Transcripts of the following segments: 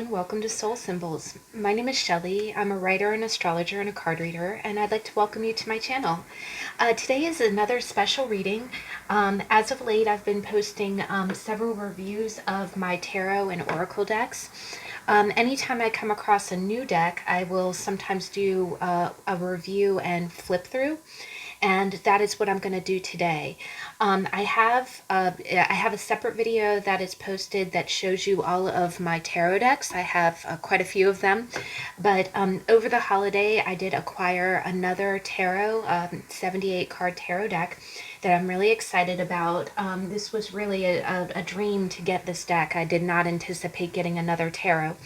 everyone. Welcome to Soul Symbols. My name is Shelly. I'm a writer, an astrologer, and a card reader, and I'd like to welcome you to my channel. Today is another special reading. As of late, I've been posting several reviews of my tarot and oracle decks. Anytime I come across a new deck, I will sometimes do a review and flip through. And that is what I'm going to do today. I have a separate video that is posted that shows you all of my tarot decks. I have quite a few of them, but over the holiday I did acquire another tarot 78 card tarot deck that I'm really excited about. This was really a dream to get this deck. I did not anticipate getting another tarot.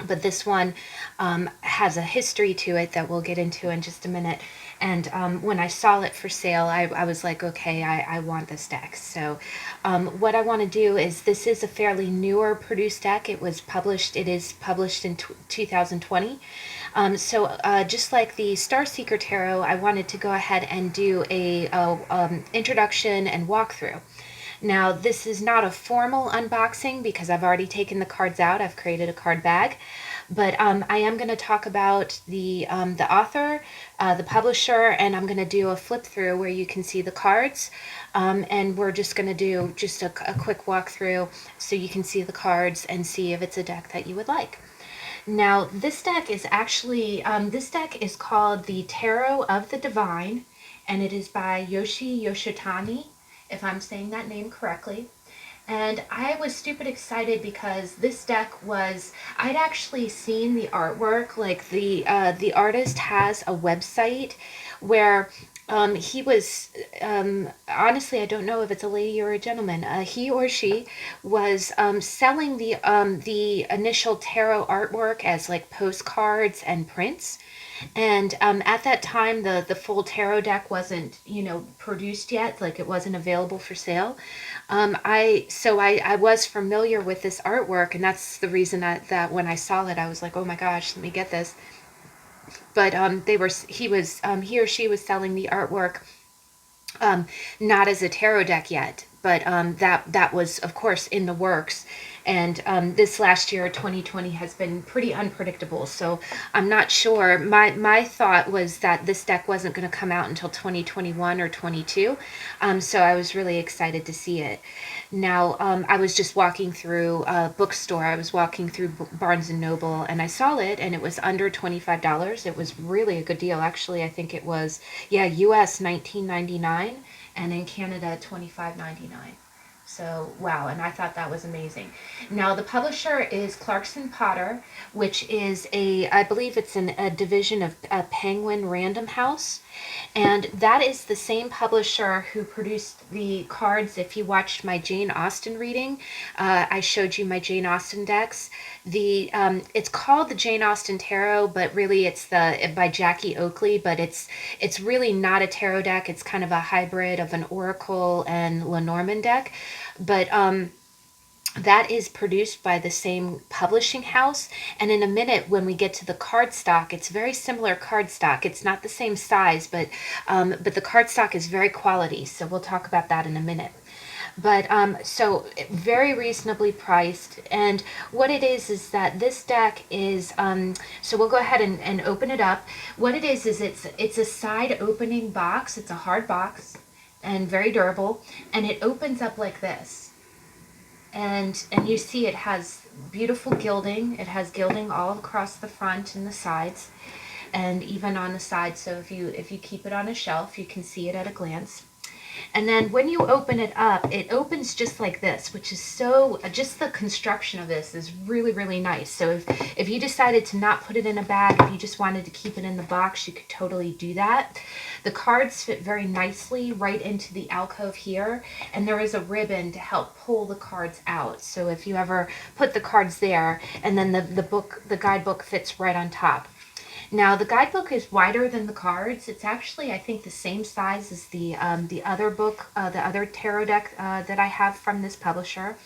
But this one has a history to it that we'll get into in just a minute. And when I saw it for sale, I was like, okay, I want this deck. So what I want to do is, this is a fairly newer produced deck. It is published in 2020. Just like the Starseeker Tarot, I wanted to go ahead and do a introduction and walkthrough. Now, this is not a formal unboxing because I've already taken the cards out. I've created a card bag. But I am going to talk about the author, the publisher, and I'm going to do a flip through where you can see the cards. And we're just going to do just a quick walkthrough so you can see the cards and see if it's a deck that you would like. Now, this deck is actually, this deck is called the Tarot of the Divine, and it is by Yoshi Yoshitani, if I'm saying that name correctly. And I was stupid excited because this deck was, I'd actually seen the artwork. Like the artist has a website where he was, honestly, I don't know if it's a lady or a gentleman. He or she was selling the initial tarot artwork as like postcards and prints. And at that time, the full tarot deck wasn't, produced yet. Like, it wasn't available for sale. I was familiar with this artwork, and that's the reason that when I saw it, I was like, oh my gosh, let me get this. But he or she was selling the artwork, not as a tarot deck yet, but that was, of course, in the works. And this last year, 2020, has been pretty unpredictable. So I'm not sure. My thought was that this deck wasn't going to come out until 2021 or 22. So I was really excited to see it. Now, I was just walking through a bookstore. I was walking through Barnes & Noble, and I saw it, and it was under $25. It was really a good deal. Actually, I think it was, US $19.99, and in Canada $25.99. So, wow, and I thought that was amazing. Now, the publisher is Clarkson Potter, which is I believe it's a division of Penguin Random House. And that is the same publisher who produced the cards. If you watched my Jane Austen reading, I showed you my Jane Austen decks. It's called the Jane Austen Tarot, but really it's by Jackie Oakley, but it's really not a tarot deck. It's kind of a hybrid of an Oracle and Lenormand deck. But that is produced by the same publishing house. And in a minute, when we get to the cardstock, it's very similar cardstock. It's not the same size, but the cardstock is very quality. So we'll talk about that in a minute. But so very reasonably priced. And what it is that this deck is, so we'll go ahead and open it up. What it is it's a side opening box. It's a hard box and very durable. And it opens up like this. And you see it has beautiful gilding. It has gilding all across the front and the sides, and even on the side. So if you keep it on a shelf, you can see it at a glance. And then when you open it up, it opens just like this, which is just the construction of this is really, really nice. So if you decided to not put it in a bag, if you just wanted to keep it in the box, you could totally do that. The cards fit very nicely right into the alcove here, and there is a ribbon to help pull the cards out. So if you ever put the cards there, and then the guidebook fits right on top. Now, the guidebook is wider than the cards. It's actually, I think, the same size as the other book, the other tarot deck that I have from this publisher.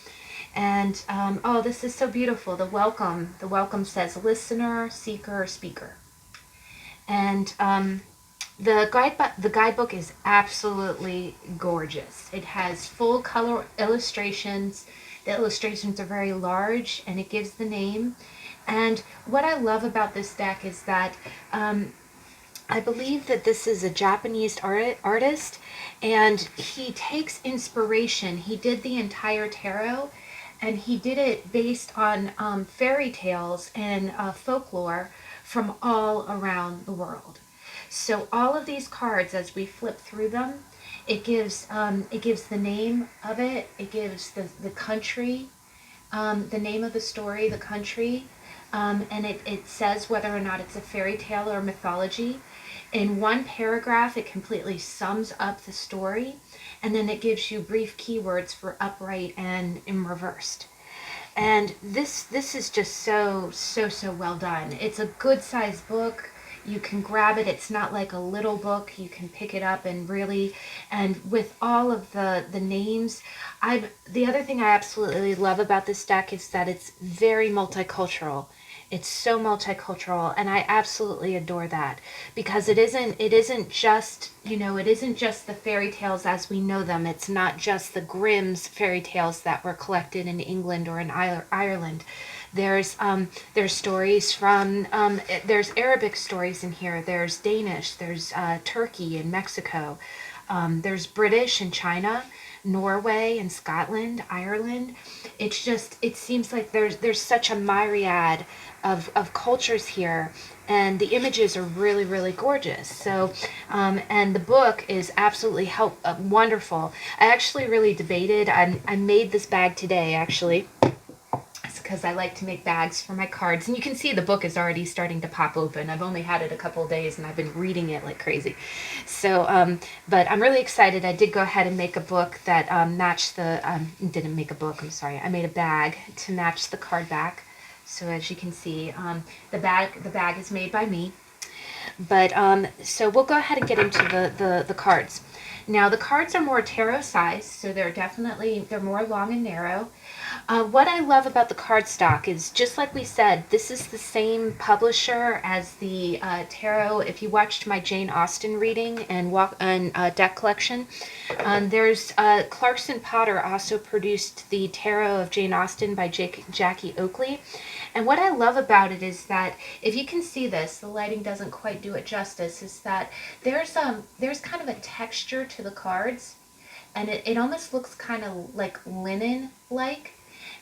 And, oh, this is so beautiful. The welcome says listener, seeker, speaker. And the guidebook is absolutely gorgeous. It has full color illustrations The illustrations are very large, and it gives the name. And what I love about this deck is that I believe that this is a Japanese artist, and he takes inspiration. He did the entire tarot, and he did it based on fairy tales and folklore from all around the world. So all of these cards, as we flip through them, it gives the name of it. It gives the country, the name of the story, the country, and it says whether or not it's a fairy tale or mythology. In one paragraph, it completely sums up the story, and then it gives you brief keywords for upright and in reversed. And this is just so well done. It's a good sized book. You can grab it. It's not like a little book. You can pick it up and really, and with all of the names, the other thing I absolutely love about this deck is that it's very multicultural. It's so multicultural, and I absolutely adore that, because it isn't just, it isn't just the fairy tales as we know them. It's not just the Grimm's fairy tales that were collected in England or in Ireland. There's stories from there's Arabic stories in here. There's Danish. There's Turkey and Mexico. There's British and China, Norway and Scotland, Ireland. It seems like there's such a myriad of cultures here, and the images are really gorgeous. So and the book is absolutely wonderful. I actually really debated. I made this bag today, actually, because I like to make bags for my cards. And you can see the book is already starting to pop open. I've only had it a couple of days, and I've been reading it like crazy. So, but I'm really excited. I did go ahead and make a book that matched the, didn't make a book, I'm sorry. I made a bag to match the card back. So as you can see, the bag is made by me. But so we'll go ahead and get into the cards. Now the cards are more tarot size, so they're more long and narrow. What I love about the cardstock is, just like we said, this is the same publisher as the tarot. If you watched my Jane Austen reading and deck collection, there's Clarkson Potter also produced the Tarot of Jane Austen by Jackie Oakley. And what I love about it is that, if you can see this, the lighting doesn't quite do it justice, is that there's kind of a texture to the cards, and it almost looks kind of like linen-like.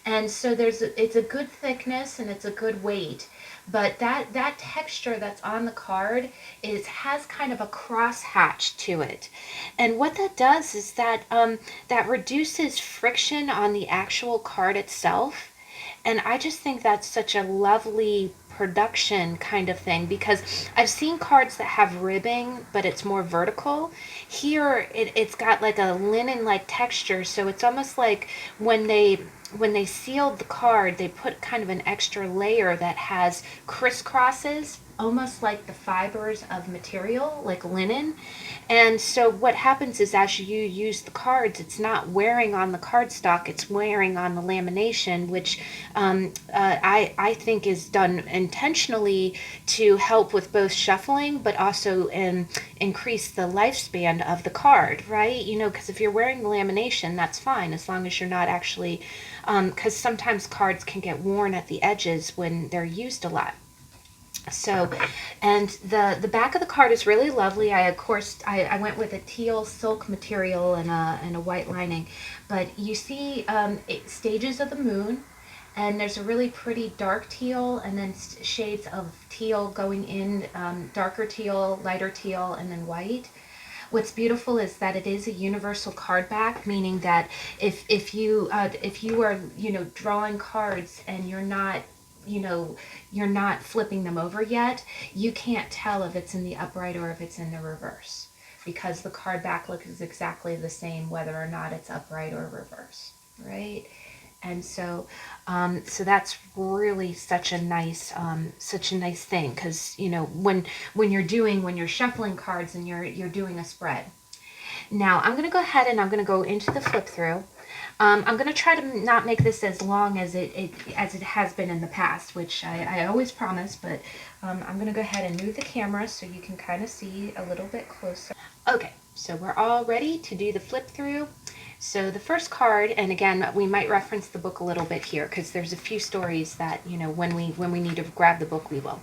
And so it's a good thickness and it's a good weight, but that texture that's on the card has kind of a cross hatch to it. And what that does is that that reduces friction on the actual card itself. And I just think that's such a lovely production kind of thing, because I've seen cards that have ribbing, but it's more vertical. Here, it's got like a linen-like texture, so it's almost like when they sealed the card, they put kind of an extra layer that has crisscrosses, almost like the fibers of material, like linen. And so what happens is, as you use the cards, it's not wearing on the cardstock, it's wearing on the lamination, which I think is done intentionally to help with both shuffling, but also increase the lifespan of the card, right? Because if you're wearing the lamination, that's fine, as long as you're not actually, because sometimes cards can get worn at the edges when they're used a lot. So, and the back of the card is really lovely. I went with a teal silk material and a white lining, but you see stages of the moon, and there's a really pretty dark teal, and then shades of teal going in, darker teal, lighter teal, and then white. What's beautiful is that it is a universal card back, meaning that if you are drawing cards and you're not flipping them over yet, you can't tell if it's in the upright or if it's in the reverse, because the card back looks exactly the same whether or not it's upright or reverse, right? And so so that's really such a nice thing, because when you're shuffling cards and you're doing a spread. Now I'm going to go ahead and I'm going to go into the flip through. I'm going to try to not make this as long as it has been in the past, which I always promise, but I'm going to go ahead and move the camera so you can kind of see a little bit closer. Okay, so we're all ready to do the flip through. So the first card, and again, we might reference the book a little bit here because there's a few stories that, when we need to grab the book, we will.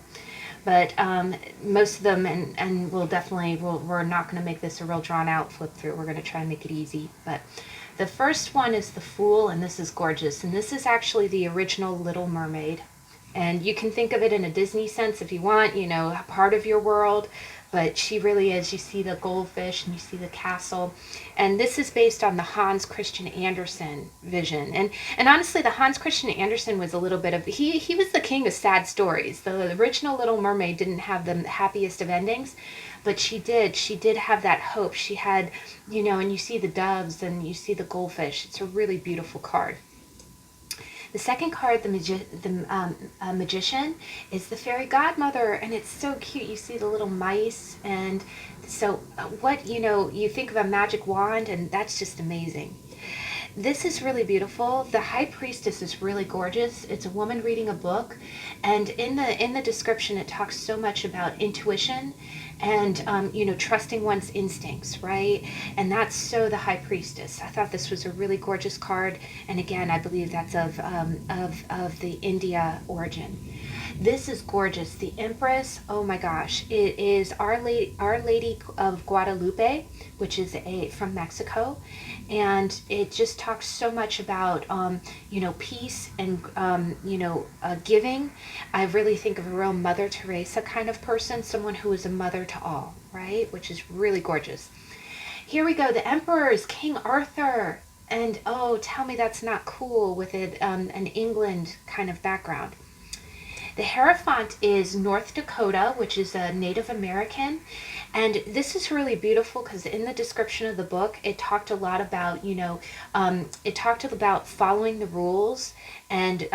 But most of them, and we're not going to make this a real drawn out flip through. We're going to try and make it easy. But the first one is the Fool, and this is gorgeous. And this is actually the original Little Mermaid. And you can think of it in a Disney sense if you want, part of your world. But she really is. You see the goldfish and you see the castle. And this is based on the Hans Christian Andersen vision. And honestly, the Hans Christian Andersen was a little bit of, he was the king of sad stories. The original Little Mermaid didn't have the happiest of endings, but she did have that hope. She had, and you see the doves and you see the goldfish. It's a really beautiful card. The second card, the Magician, is the fairy godmother, and it's so cute. You see the little mice, and so you think of a magic wand, and that's just amazing. This is really beautiful. The High Priestess is really gorgeous. It's a woman reading a book, and in the description it talks so much about intuition and trusting one's instincts, right? And that's so the High Priestess. I thought this was a really gorgeous card, and again, I believe that's of the India origin. This is gorgeous. The Empress, oh my gosh, it is Our Lady of Guadalupe, which is from Mexico, and it just talks so much about peace and giving. I really think of a real Mother Teresa kind of person, someone who is a mother to all, right? Which is really gorgeous. Here we go. The Emperor is King Arthur, and oh, tell me that's not cool with it an England kind of background. The Hierophant is North Dakota, which is a Native American. And this is really beautiful because in the description of the book, it talked a lot about, it talked about following the rules and,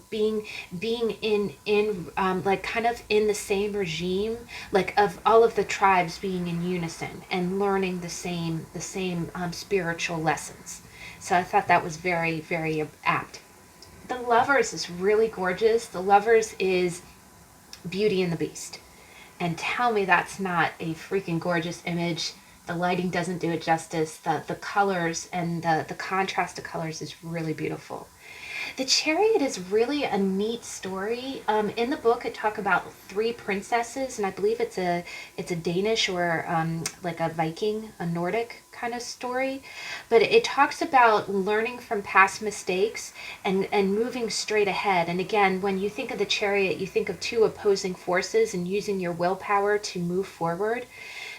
being in like kind of in the same regime, like of all of the tribes being in unison and learning the same spiritual lessons. So I thought that was very, very apt. The Lovers is really gorgeous. The Lovers is Beauty and the Beast. And tell me that's not a freaking gorgeous image. The lighting doesn't do it justice. The colors and the contrast of colors is really beautiful. The Chariot is really a neat story. In the book, it talks about three princesses, and I believe it's a Danish or like a Viking, a Nordic kind of story. But it talks about learning from past mistakes and moving straight ahead. And again, when you think of the Chariot, you think of two opposing forces and using your willpower to move forward.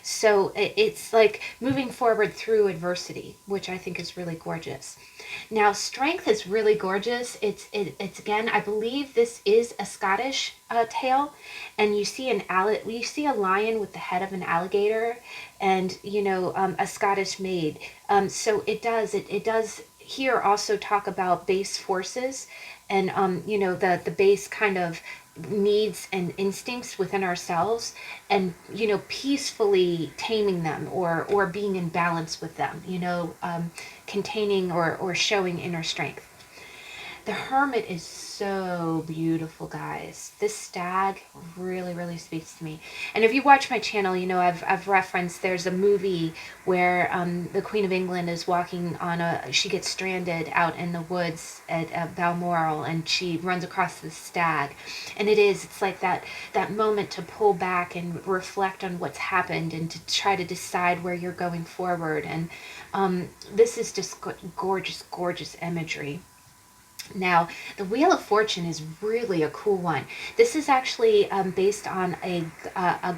So it's like moving forward through adversity, which I think is really gorgeous. Now, Strength is really gorgeous. It's again, I believe this is a Scottish tale, and you see a lion with the head of an alligator, and a Scottish maid. So it does here also talk about base forces, and the base kind of needs and instincts within ourselves, and peacefully taming them or being in balance with them, containing or showing inner strength. The Hermit is so beautiful, guys. This stag really, really speaks to me. And if you watch my channel, I've referenced there's a movie where the Queen of England is walking she gets stranded out in the woods at Balmoral, and she runs across the stag. And it's like that moment to pull back and reflect on what's happened and to try to decide where you're going forward. And this is just gorgeous, gorgeous imagery. Now, the Wheel of Fortune is really a cool one. This is actually based on a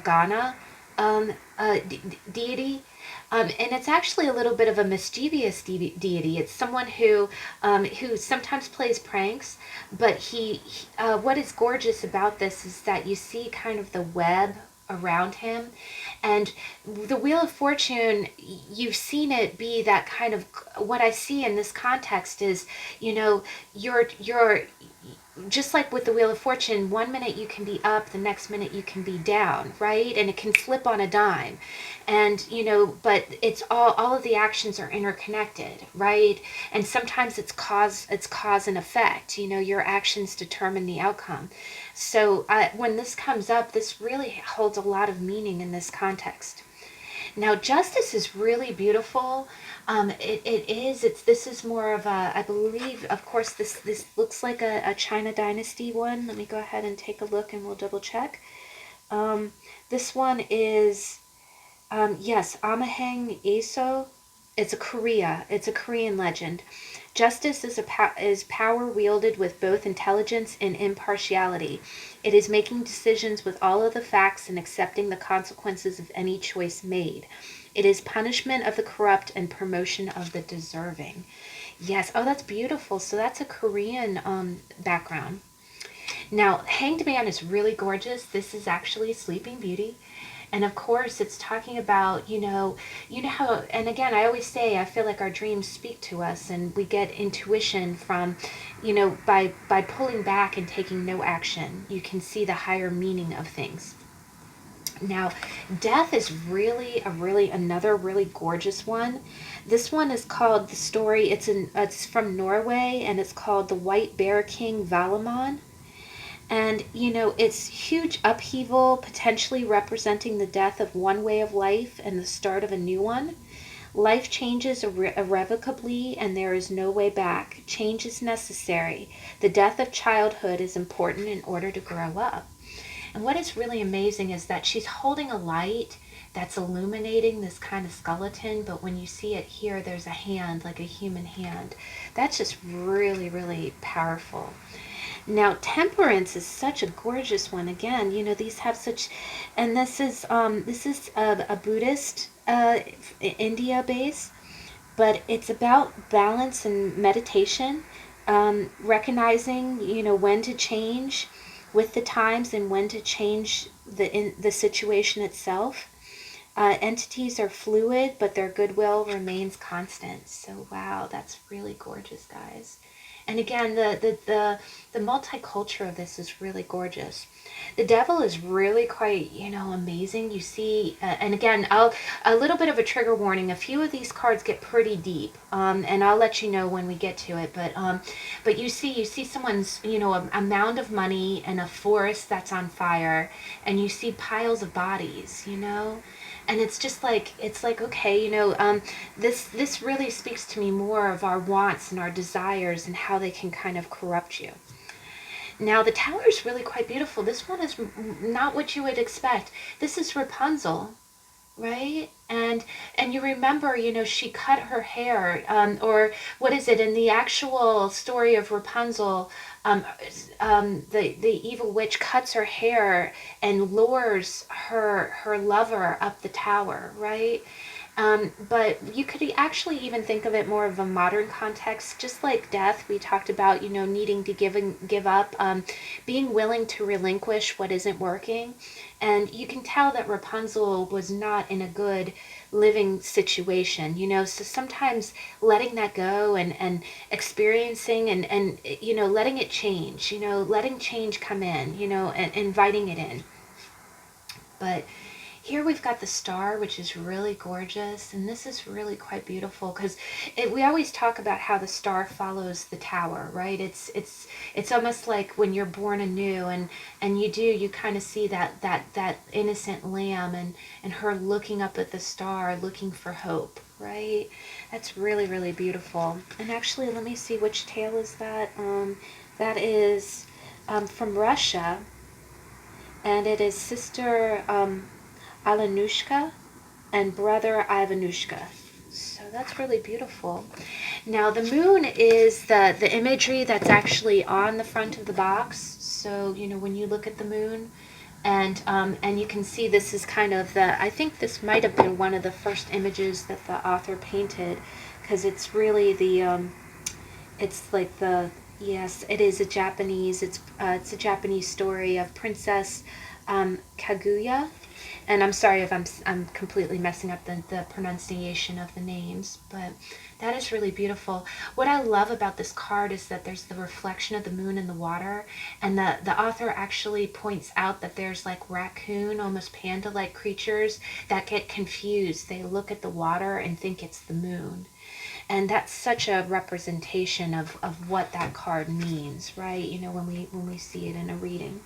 Ghana deity. And it's actually a little bit of a mischievous deity. It's someone who sometimes plays pranks, but what is gorgeous about this is that you see kind of the web around him, and the Wheel of Fortune, you've seen it be that kind of, what I see in this context is, you're just like with the Wheel of Fortune, one minute you can be up, the next minute you can be down, right? And it can flip on a dime. And, but it's all of the actions are interconnected, right? And sometimes it's cause and effect, your actions determine the outcome. So when this comes up, this really holds a lot of meaning in this context. Now, Justice is really beautiful. This is more of a, I believe, of course, this looks like a China Dynasty one. Let me go ahead and take a look and we'll double check. This one is, yes, Amaheng Eso. It's a Korean legend. Justice is power wielded with both intelligence and impartiality. It is making decisions with all of the facts and accepting the consequences of any choice made. It is punishment of the corrupt and promotion of the deserving. Yes, oh, that's beautiful. So that's a Korean background. Now, Hanged Man is really gorgeous. This is actually Sleeping Beauty. And of course, it's talking about, you know how, and again, I always say, I feel like our dreams speak to us and we get intuition from, by pulling back and taking no action. You can see the higher meaning of things. Now, Death is really another really gorgeous one. This one is called the story. It's from Norway and it's called The White Bear King Valamon. And, it's huge upheaval, potentially representing the death of one way of life and the start of a new one. Life changes irrevocably, and there is no way back. Change is necessary. The death of childhood is important in order to grow up. And what is really amazing is that she's holding a light that's illuminating this kind of skeleton, but when you see it here, there's a hand, like a human hand. That's just really powerful. Now, Temperance is such a gorgeous one. Again, these have such, and this is a Buddhist India base, but it's about balance and meditation, recognizing when to change with the times and when to change the situation itself. Entities are fluid, but their goodwill remains constant. So wow, that's really gorgeous, guys. And again, the multicultural of this is really gorgeous. The devil is really quite, amazing. You see, and again, a little bit of a trigger warning. A few of these cards get pretty deep, and I'll let you know when we get to it. But you see someone's, a mound of money and a forest that's on fire, and you see piles of bodies, and it's like okay, this really speaks to me more of our wants and our desires and how they can kind of corrupt you. Now, the tower is really quite beautiful. This one is not what you would expect. This is Rapunzel, right? And you remember, she cut her hair, or what is it in the actual story of Rapunzel? The evil witch cuts her hair and lures her lover up the tower, right? But you could actually even think of it more of a modern context, just like death. We talked about, needing to give up, being willing to relinquish what isn't working. And you can tell that Rapunzel was not in a good living situation, so sometimes letting that go and experiencing and letting it change, letting change come in, and inviting it in. But here we've got the star, which is really gorgeous, and this is really quite beautiful because we always talk about how the star follows the tower, right? It's almost like when you're born anew, and you kind of see that innocent lamb and her looking up at the star, looking for hope, right? That's really beautiful. And actually, let me see, which tale is that. That is from Russia, and it is Sister Alanushka and Brother Ivanushka. So that's really beautiful. Now, the moon is the imagery that's actually on the front of the box. So, when you look at the moon, and you can see this is kind of I think this might have been one of the first images that the author painted, because it's really it's like yes, it is a Japanese, it's a Japanese story of Princess Kaguya. And I'm sorry if I'm completely messing up the pronunciation of the names, but that is really beautiful. What I love about this card is that there's the reflection of the moon in the water, and the author actually points out that there's like raccoon, almost panda-like creatures that get confused. They look at the water and think it's the moon. And that's such a representation of what that card means, right? When we see it in a reading.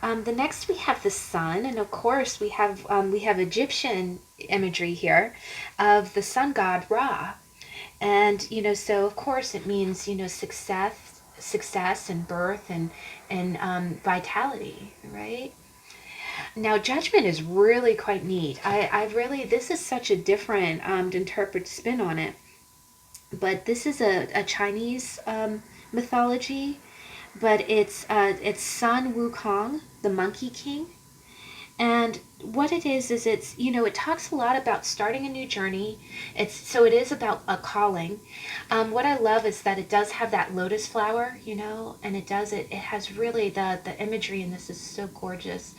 The next we have the sun, and of course we have Egyptian imagery here of the sun god Ra. And so of course it means success and birth and vitality, right? Now judgment is really quite neat. I really, this is such a different interpret spin on it. But this is a Chinese mythology, but it's Sun Wukong, the Monkey King. And what it is it's, it talks a lot about starting a new journey. It is about a calling. What I love is that it does have that lotus flower, and it has really the imagery in this is so gorgeous.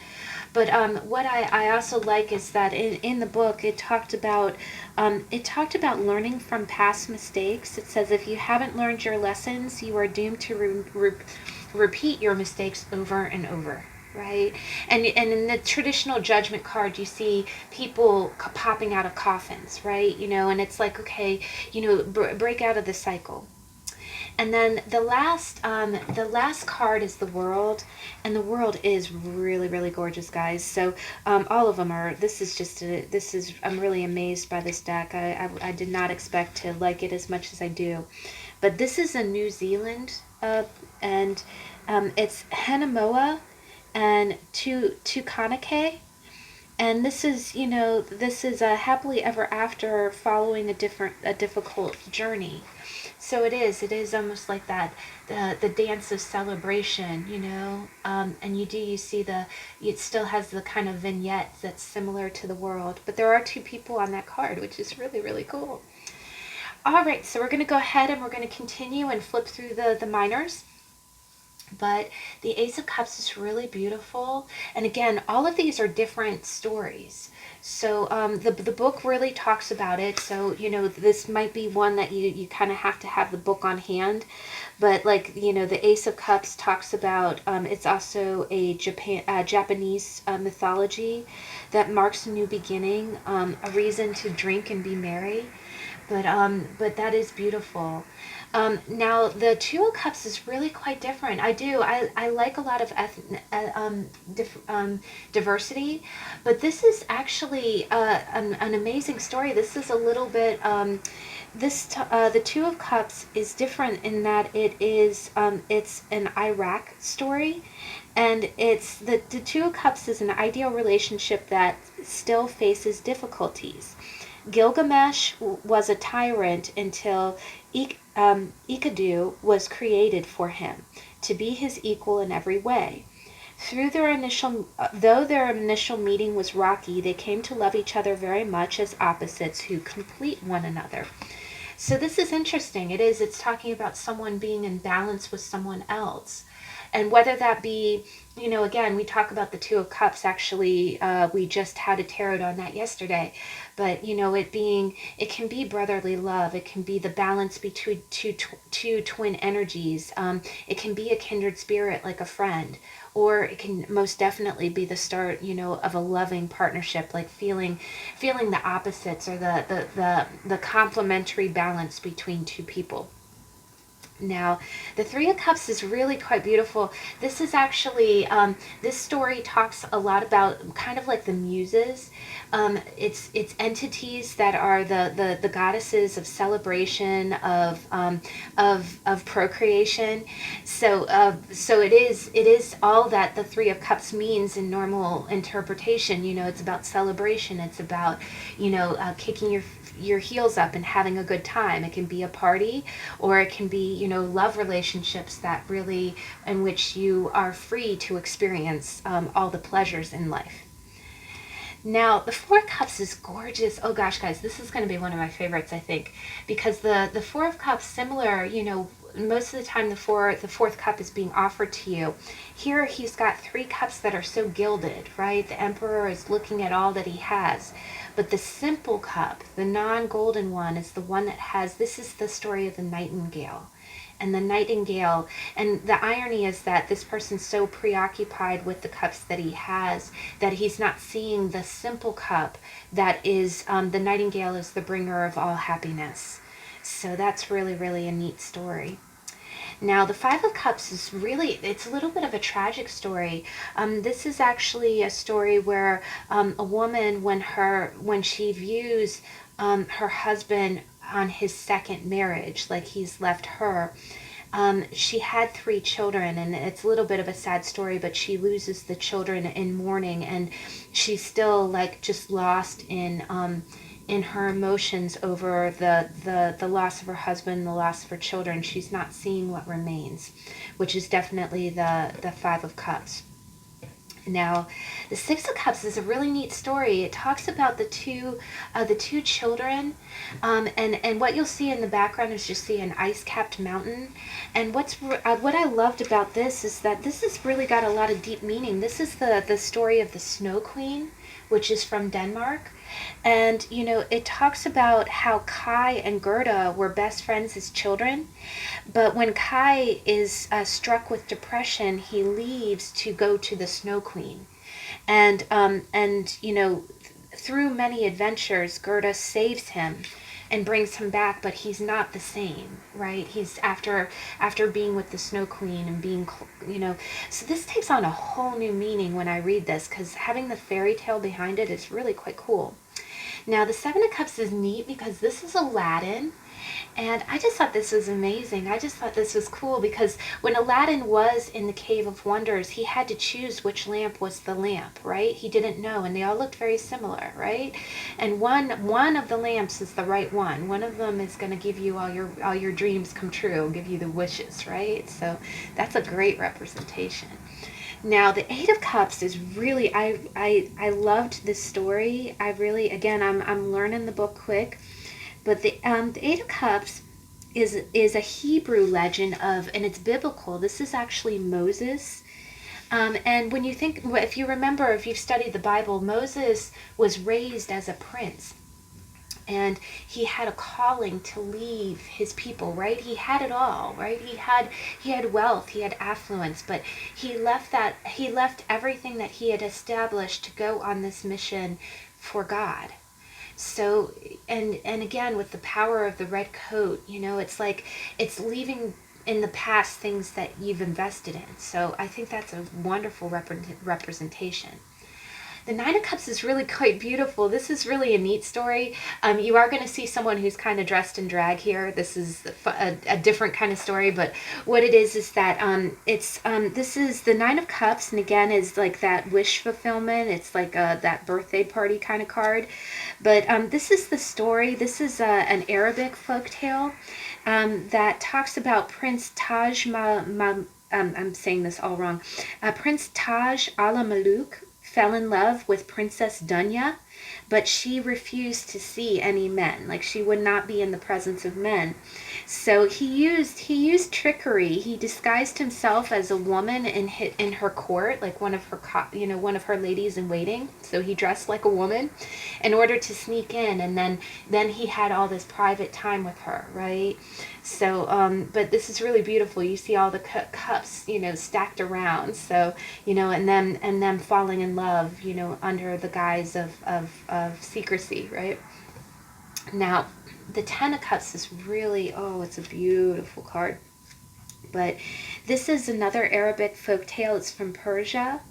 But what I also like is that in the book it talked about learning from past mistakes. It says if you haven't learned your lessons, you are doomed to repeat your mistakes over and over, right? And in the traditional judgment card, you see people popping out of coffins, right? And it's like, okay, break out of the cycle. And then the last card is the world, and the world is really really gorgeous, guys. So all of them are. I'm really amazed by this deck. I did not expect to like it as much as I do, but this is a New Zealand, and it's Henamoa and Tukanake. And this is a happily ever after following a difficult journey. So it is almost like that, the dance of celebration, and you see it still has the kind of vignette that's similar to the world, but there are two people on that card, which is really, really cool. All right, so we're going to go ahead and we're going to continue and flip through the minors. But the Ace of Cups is really beautiful. And again, all of these are different stories. So the book really talks about it. So, this might be one that you kind of have to have the book on hand. But like, the Ace of Cups talks about, it's also a Japanese mythology that marks a new beginning, a reason to drink and be merry. But that is beautiful. Now the Two of Cups is really quite different. I like a lot of diversity, but this is actually an amazing story. This is a little bit the Two of Cups is different in that it's an Iraq story, and the Two of Cups is an ideal relationship that still faces difficulties. Gilgamesh was a tyrant until Ikadu was created for him to be his equal in every way. Though their initial meeting was rocky, they came to love each other very much as opposites who complete one another. So this is interesting. It's talking about someone being in balance with someone else. And whether that be, again, we talk about the Two of Cups. Actually, we just had a tarot on that yesterday. But, it can be brotherly love. It can be the balance between two twin energies. It can be a kindred spirit like a friend. Or it can most definitely be the start, of a loving partnership, like feeling the opposites or the complementary balance between two people. Now, the Three of Cups is really quite beautiful. This is actually, this story talks a lot about kind of like the muses. It's entities that are the goddesses of celebration, of procreation. So it is all that the Three of Cups means in normal interpretation. It's about celebration. It's about, kicking your heels up and having a good time. It can be a party, or it can be, love relationships that really, in which you are free to experience all the pleasures in life. Now, the Four of Cups is gorgeous. Oh gosh, guys, this is going to be one of my favorites, I think, because the Four of Cups, similar, most of the time the fourth cup is being offered to you. Here he's got three cups that are so gilded, right? The Emperor is looking at all that he has. But the simple cup, the non-golden one, is the one that has, this is the story of the nightingale. And the nightingale, and the irony is that this person's so preoccupied with the cups that he has that he's not seeing the simple cup that is, the nightingale is the bringer of all happiness. So that's really, really a neat story. Now, the Five of Cups is really, it's a little bit of a tragic story. This is actually a story where a woman, when she views her husband on his second marriage, like he's left her, she had three children, and it's a little bit of a sad story, but she loses the children in mourning, and she's still like just lost in her emotions over the loss of her husband, the loss of her children. She's not seeing what remains, which is definitely the Five of Cups. Now, the Six of Cups is a really neat story. It talks about the two children, and what you'll see in the background is you'll see an ice-capped mountain. And what I loved about this is that this has really got a lot of deep meaning. This is the story of the Snow Queen, which is from Denmark. And, it talks about how Kai and Gerda were best friends as children. But when Kai is struck with depression, he leaves to go to the Snow Queen. And through many adventures, Gerda saves him and brings him back, but he's not the same, right? He's after being with the Snow Queen and being. So this takes on a whole new meaning when I read this, because having the fairy tale behind it is really quite cool. Now, the Seven of Cups is neat because this is Aladdin, and I just thought this was amazing. I just thought this was cool because when Aladdin was in the Cave of Wonders, he had to choose which lamp was the lamp, right? He didn't know, and they all looked very similar, right? And one of the lamps is the right one. One of them is going to give you all your dreams come true, give you the wishes, right? So that's a great representation. Now, the Eight of Cups is really, I loved this story. I really, again, I'm learning the book quick, but the Eight of Cups is a Hebrew legend and it's biblical. This is actually Moses. And when you think, if you remember, if you've studied the Bible, Moses was raised as a prince. And he had a calling to leave his people, right? He had it all, right? He had wealth, he had affluence, but he left everything that he had established to go on this mission for God. So, and again, with the power of the red coat, it's like it's leaving in the past things that you've invested in. So I think that's a wonderful representation. The Nine of Cups is really quite beautiful. This is really a neat story. You are going to see someone who's kind of dressed in drag here. This is a different kind of story, but what it is that this is the Nine of Cups, and again is like that wish fulfillment. It's like that birthday party kind of card. But this is the story. This is an Arabic folktale that talks about Prince Taj I'm saying this all wrong. Prince Taj al-Maluk fell in love with Princess Dunya, but she refused to see any men. Like, she would not be in the presence of men. So he used trickery. He disguised himself as a woman in her court, like one of her ladies in waiting. So he dressed like a woman in order to sneak in, and then he had all this private time with her, right? So, but this is really beautiful. You see all the cups, stacked around. So, and them falling in love, under the guise of secrecy, right? Now, the Ten of Cups is really, it's a beautiful card. But this is another Arabic folk tale. It's from Persia,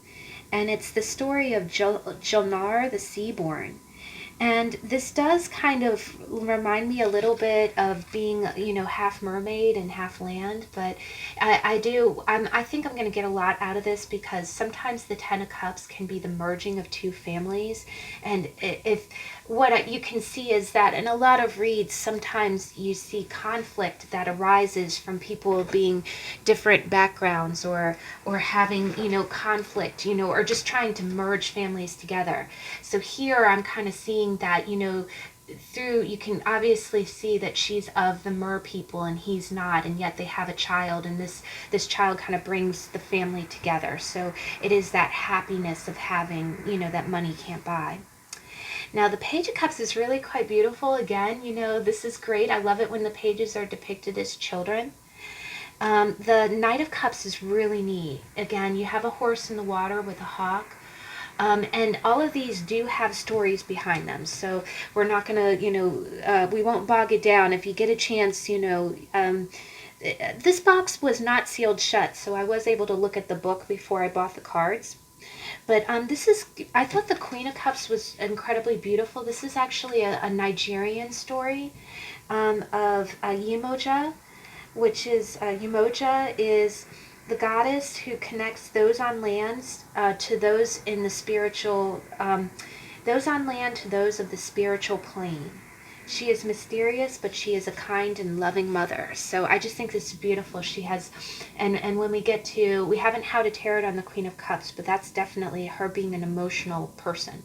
and it's the story of Julnar the Seaborn. And this does kind of remind me a little bit of being, half mermaid and half land. But I think I'm going to get a lot out of this because sometimes the Ten of Cups can be the merging of two families. And if what you can see is that in a lot of reads, sometimes you see conflict that arises from people being different backgrounds or having, conflict, or just trying to merge families together. So here I'm kind of seeing that, you can obviously see that she's of the Mer people and he's not, and yet they have a child, and this child kind of brings the family together. So it is that happiness of having, that money can't buy. Now, the Page of Cups is really quite beautiful. Again, this is great. I love it when the pages are depicted as children. The Knight of Cups is really neat. Again, you have a horse in the water with a hawk. And all of these do have stories behind them. So we're not going to, we won't bog it down. If you get a chance, this box was not sealed shut, so I was able to look at the book before I bought the cards. But this is, I thought the Queen of Cups was incredibly beautiful. This is actually a Nigerian story of Yemoja, which is, Yemoja is the goddess who connects those on lands to those in the spiritual, those on land to those of the spiritual plane. She is mysterious, but she is a kind and loving mother. So I just think this is beautiful. She has, and when we get to, we haven't had a tarot on the Queen of Cups, but that's definitely her being an emotional person.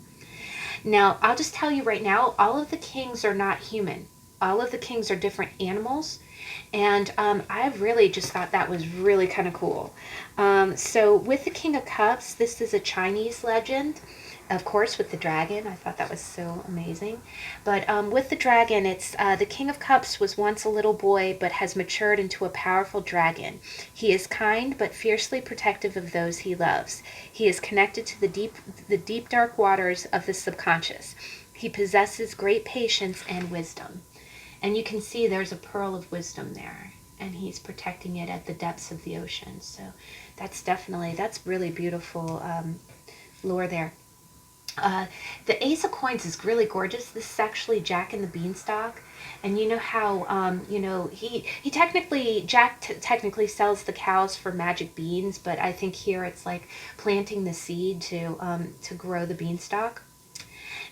Now, I'll just tell you right now, all of the kings are not human. All of the kings are different animals. And I really just thought that was really kind of cool. So with the King of Cups, this is a Chinese legend. Of course, with the dragon, I thought that was so amazing. But with the dragon, it's the King of Cups was once a little boy, but has matured into a powerful dragon. He is kind, but fiercely protective of those he loves. He is connected to the deep, dark waters of the subconscious. He possesses great patience and wisdom. And you can see there's a pearl of wisdom there, and he's protecting it at the depths of the ocean. So that's really beautiful lore there. The Ace of Coins is really gorgeous. This is actually Jack and the Beanstalk. And you know how, he technically, technically sells the cows for magic beans, but I think here it's like planting the seed to grow the beanstalk.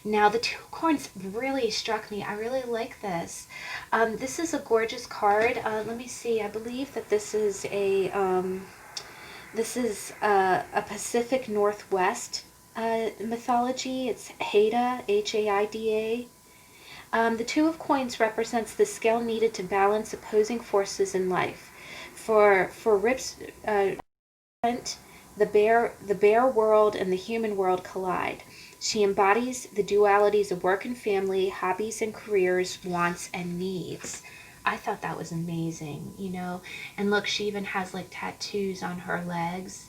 Now, the Two of Coins really struck me. I really like this. This is a gorgeous card. Let me see. I believe that this is a Pacific Northwest mythology. It's Haida, Haida. The Two of Coins represents the skill needed to balance opposing forces in life. For Rip's the bear world and the human world collide. She embodies the dualities of work and family, hobbies and careers, wants and needs. I thought that was amazing, you know. And look, she even has like tattoos on her legs.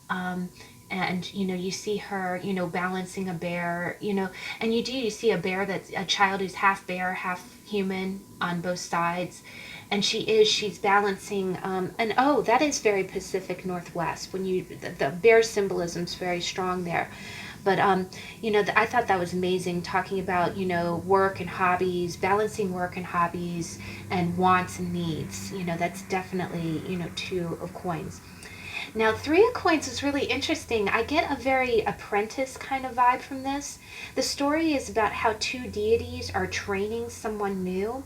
Um, and you see her, balancing a bear, and you see a bear that's a child who's half bear, half human on both sides. And she's balancing, and oh, that is very Pacific Northwest. When the bear symbolism is very strong there. But I thought that was amazing, talking about work and hobbies, balancing work and hobbies, and wants and needs. That's definitely Two of Coins. Now, Three of Coins is really interesting. I get a very Apprentice kind of vibe from this. The story is about how two deities are training someone new.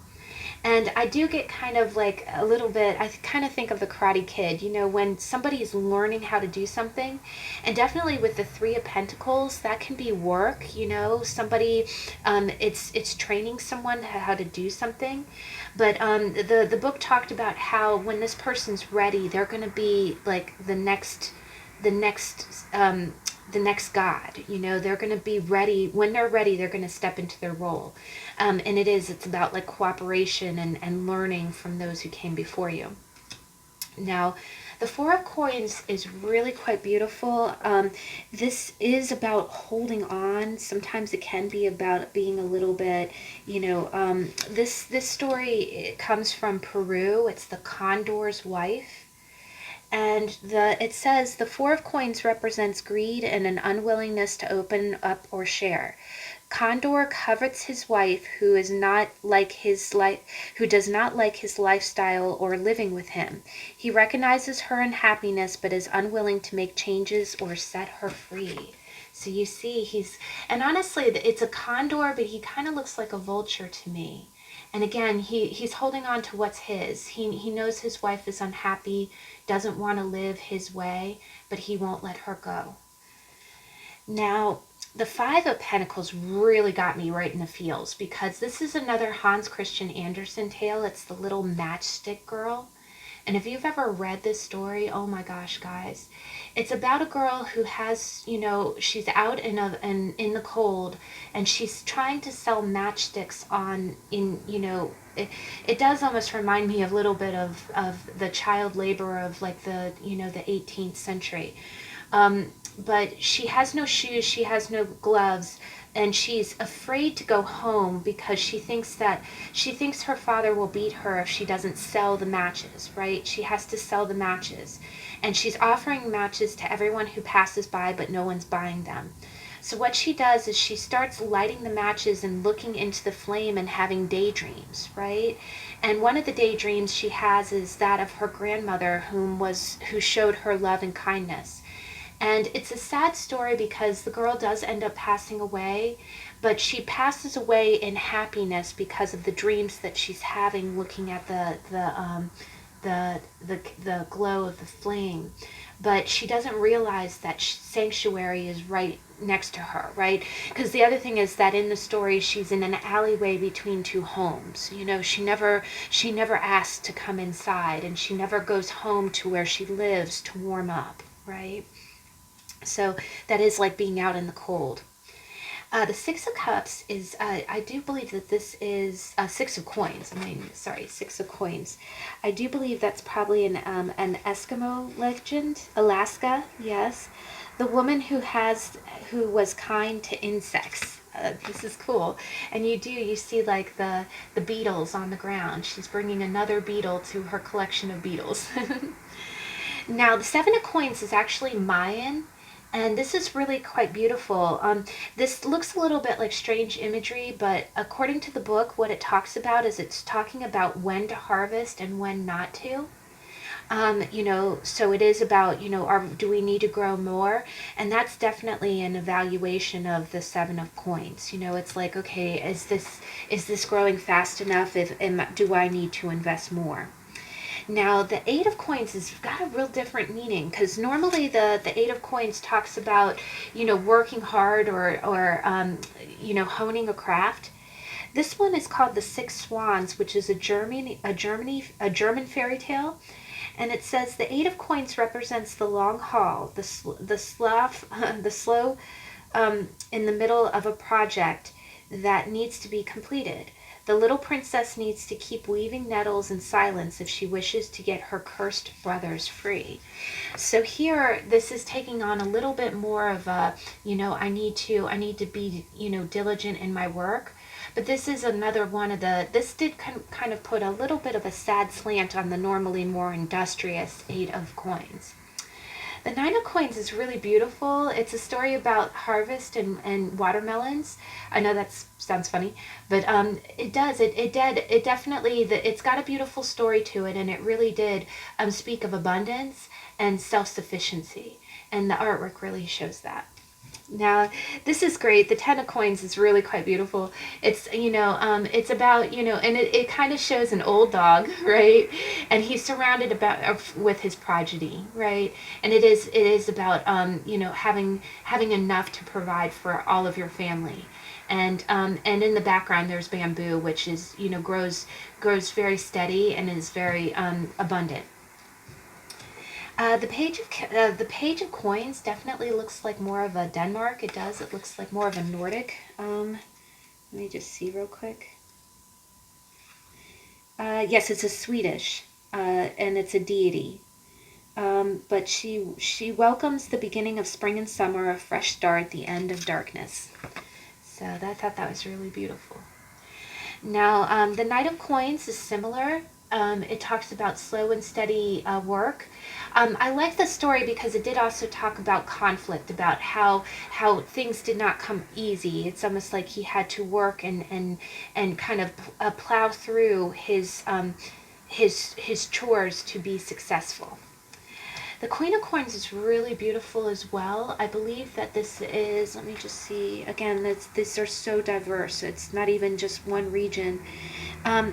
And I do get kind of like a little bit, I kind of think of the Karate Kid, when somebody is learning how to do something. And definitely with the Three of Pentacles, that can be work, somebody, it's training someone how to do something. But the book talked about how when this person's ready, they're going to be like the next, the next god. They're going to be ready. When they're ready, they're going to step into their role. And it's about like cooperation and learning from those who came before you. Now, the Four of Coins is really quite beautiful. This is about holding on. Sometimes it can be about being a little bit, this story, it comes from Peru. It's the Condor's Wife. And it says the Four of Coins represents greed and an unwillingness to open up or share. Condor covets his wife who is not like his life, who does not like his lifestyle or living with him. He recognizes her unhappiness but is unwilling to make changes or set her free. So you see, and honestly, it's a condor, but he kind of looks like a vulture to me. And again, he's holding on to what's his. He knows his wife is unhappy, doesn't want to live his way, but he won't let her go. Now, the Five of Pentacles really got me right in the feels, because this is another Hans Christian Andersen tale. It's the little Matchstick Girl. And if you've ever read this story, oh my gosh, guys. It's about a girl who has, she's out in the cold, and she's trying to sell matchsticks it does almost remind me a little bit of the child labor of like the 18th century. But she has no shoes, she has no gloves, and she's afraid to go home because she thinks her father will beat her if she doesn't sell the matches, right? She has to sell the matches, and she's offering matches to everyone who passes by, but no one's buying them. So what she does is she starts lighting the matches and looking into the flame and having daydreams, right? And one of the daydreams she has is that of her grandmother who showed her love and kindness. And it's a sad story because the girl does end up passing away, but she passes away in happiness because of the dreams that she's having, looking at the glow of the flame. But she doesn't realize that sanctuary is right next to her, right? Because the other thing is that in the story she's in an alleyway between two homes. You know, she never asks to come inside, and she never goes home to where she lives to warm up, right? So that is like being out in the cold. The Six of Cups is, I do believe that this is Six of Coins. Six of Coins. I do believe that's probably an Eskimo legend. Alaska, yes. The woman who was kind to insects. This is cool. And you see like the beetles on the ground. She's bringing another beetle to her collection of beetles. Now, the Seven of Coins is actually Mayan, and this is really quite beautiful. This looks a little bit like strange imagery, but according to the book, what it talks about is it's talking about when to harvest and when not to. So it is about, do we need to grow more? And that's definitely an evaluation of the Seven of Coins. It's like, okay, is this growing fast enough? Do I need to invest more? Now, the Eight of Coins has got a real different meaning, because normally the Eight of Coins talks about, working hard or honing a craft. This one is called the Six Swans, which is a German fairy tale. And it says the Eight of Coins represents the long haul, the slow in the middle of a project that needs to be completed. The little princess needs to keep weaving nettles in silence if she wishes to get her cursed brothers free. So here, this is taking on a little bit more of a, I need to be, diligent in my work. But this is another one of this did kind of put a little bit of a sad slant on the normally more industrious Eight of Coins. The Nine of Coins is really beautiful. It's a story about harvest and watermelons. I know that sounds funny, but it does. It definitely, it's got a beautiful story to it, and it really did speak of abundance and self-sufficiency, and the artwork really shows that. Now, this is great. The Ten of Coins is really quite beautiful. It's, it's about, and it kind of shows an old dog, right? And he's surrounded with his progeny, right? And it is about, having enough to provide for all of your family. And in the background, there's bamboo, which is, grows very steady and is very abundant. The page of coins definitely looks like more of a Denmark. It does. It looks like more of a Nordic. Let me just see real quick. Yes, it's a Swedish, and it's a deity. But she welcomes the beginning of spring and summer, a fresh start, the end of darkness. So I thought that was really beautiful. Now, the Knight of Coins is similar. It talks about slow and steady work. I like the story because it did also talk about conflict, about how things did not come easy. It's almost like he had to work and kind of plow through his chores to be successful. The Queen of Coins is really beautiful as well. I believe that this is, let me just see, again, these are so diverse. It's not even just one region.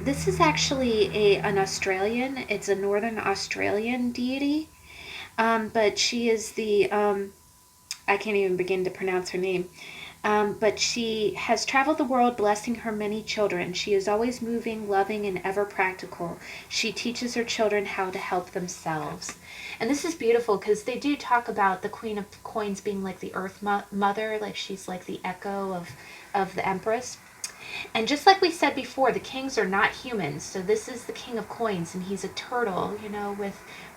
This is actually an Australian, it's a Northern Australian deity, but she is I can't even begin to pronounce her name. But she has traveled the world blessing her many children. She is always moving, loving, and ever practical. She teaches her children how to help themselves. And this is beautiful because they do talk about the Queen of Coins being like the Earth Mother, like she's like the echo of the Empress. And just like we said before, the kings are not humans. So this is the King of Coins, and he's a turtle,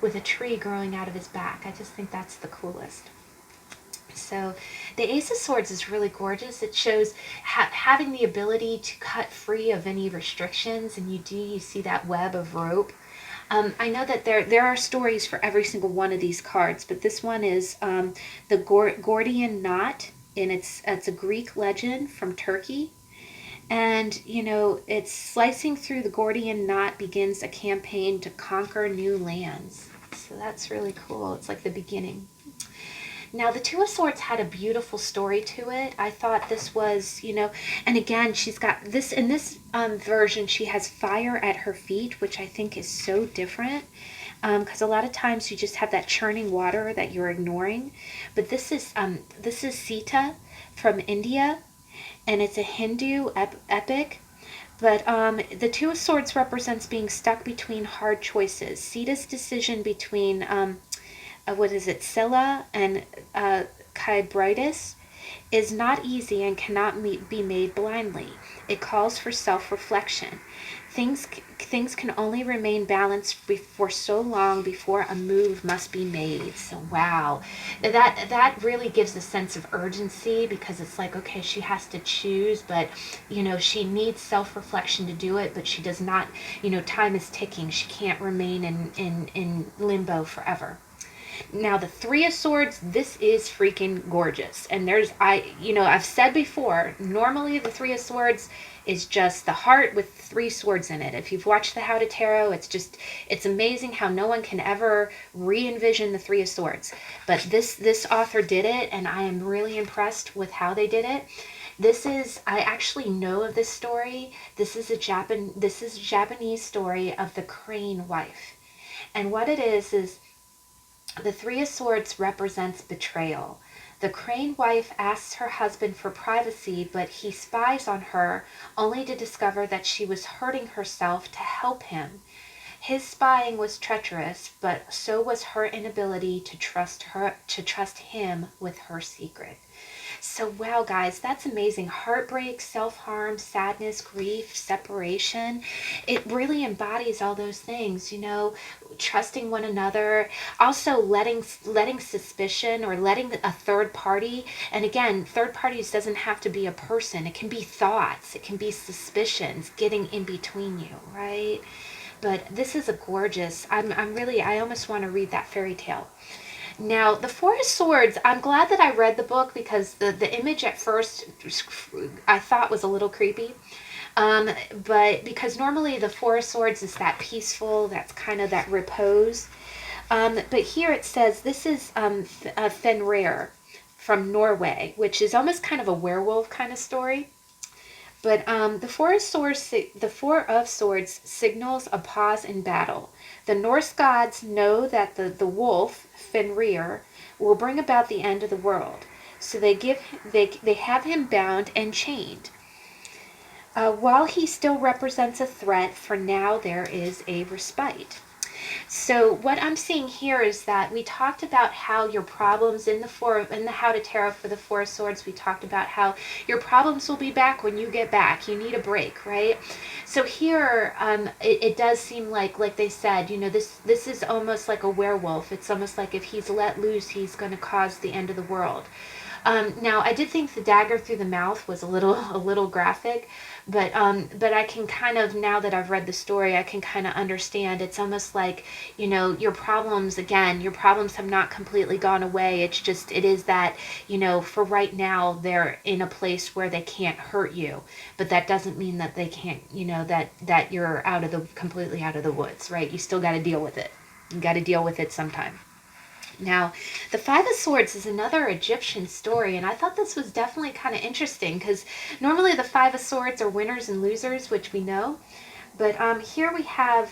with a tree growing out of his back. I just think that's the coolest. So the Ace of Swords is really gorgeous. It shows having the ability to cut free of any restrictions, and you see that web of rope. I know that there are stories for every single one of these cards, but this one is the Gordian Knot, and it's a Greek legend from Turkey. And, it's slicing through the Gordian Knot begins a campaign to conquer new lands. So that's really cool. It's like the beginning. Now, the Two of Swords had a beautiful story to it. I thought this was, and again, she's got this, in this version, she has fire at her feet, which I think is so different. Because a lot of times you just have that churning water that you're ignoring. But this is Sita from India, and it's a Hindu epic. But the Two of Swords represents being stuck between hard choices. Sita's decision between, Scylla and Kybritis is not easy and cannot be made blindly. It calls for self-reflection. Things can only remain balanced for so long before a move must be made. So wow, that really gives a sense of urgency, because it's like, okay, she has to choose, but she needs self-reflection to do it, but she does not. Time is ticking. She can't remain in limbo forever. Now, the Three of Swords, this is freaking gorgeous. And I've said before, normally the Three of Swords is just the heart with three swords in it. If you've watched the How to Tarot, it's amazing how no one can ever re-envision the Three of Swords. But this author did it, and I am really impressed with how they did it. I actually know of this story. This is a Japanese story of the crane wife. And what it is the Three of Swords represents betrayal. The crane wife asks her husband for privacy, but he spies on her, only to discover that she was hurting herself to help him. His spying was treacherous, but so was her inability to trust him with her secret. So wow, guys, that's amazing. Heartbreak, self-harm, sadness, grief, separation. It really embodies all those things, trusting one another, also letting suspicion, or letting a third party, and again, third parties doesn't have to be a person. It can be thoughts, it can be suspicions getting in between you, right? But this is a gorgeous, I almost want to read that fairy tale. Now, the Four of Swords, I'm glad that I read the book, because the image at first I thought was a little creepy. But because normally the Four of Swords is that peaceful, that's kind of that repose. But here it says this is Fenrir from Norway, which is almost kind of a werewolf kind of story. But the Four of Swords signals a pause in battle. The Norse gods know that the wolf, Fenrir, will bring about the end of the world. So they have him bound and chained. While he still represents a threat, for now there is a respite. So what I'm seeing here is that we talked about how your problems in the How to Tarot for the Four of Swords, we talked about how your problems will be back when you get back. You need a break, right? So here, it does seem like they said, this is almost like a werewolf. It's almost like if he's let loose, he's going to cause the end of the world. Now, I did think the dagger through the mouth was a little graphic, but I can kind of, now that I've read the story, I can kind of understand. It's almost like, your problems have not completely gone away. It is that, for right now, they're in a place where they can't hurt you, but that doesn't mean that they can't, that you're completely out of the woods, right? You still got to deal with it. You got to deal with it sometime. Now, the Five of Swords is another Egyptian story, and I thought this was definitely kind of interesting, because normally the Five of Swords are winners and losers, which we know. But here we have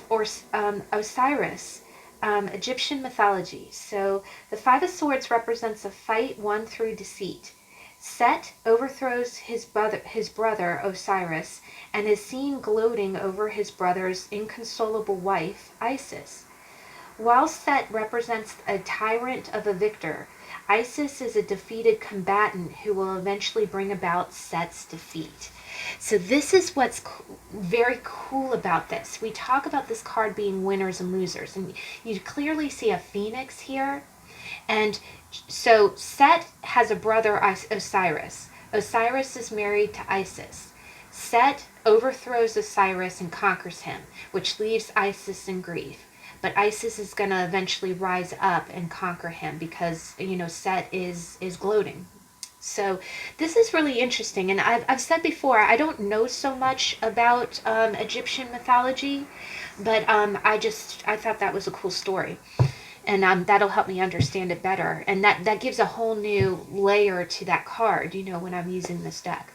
Osiris, Egyptian mythology. So the Five of Swords represents a fight won through deceit. Set overthrows his brother Osiris, and is seen gloating over his brother's inconsolable wife, Isis. While Set represents a tyrant of a victor, Isis is a defeated combatant who will eventually bring about Set's defeat. So this is what's very cool about this. We talk about this card being winners and losers, and you clearly see a phoenix here. And so Set has a brother, Osiris. Osiris is married to Isis. Set overthrows Osiris and conquers him, which leaves Isis in grief. But Isis is going to eventually rise up and conquer him because, Set is gloating. So this is really interesting, and I've said before I don't know so much about Egyptian mythology, but I thought that was a cool story, and that'll help me understand it better, and that gives a whole new layer to that card, when I'm using this deck.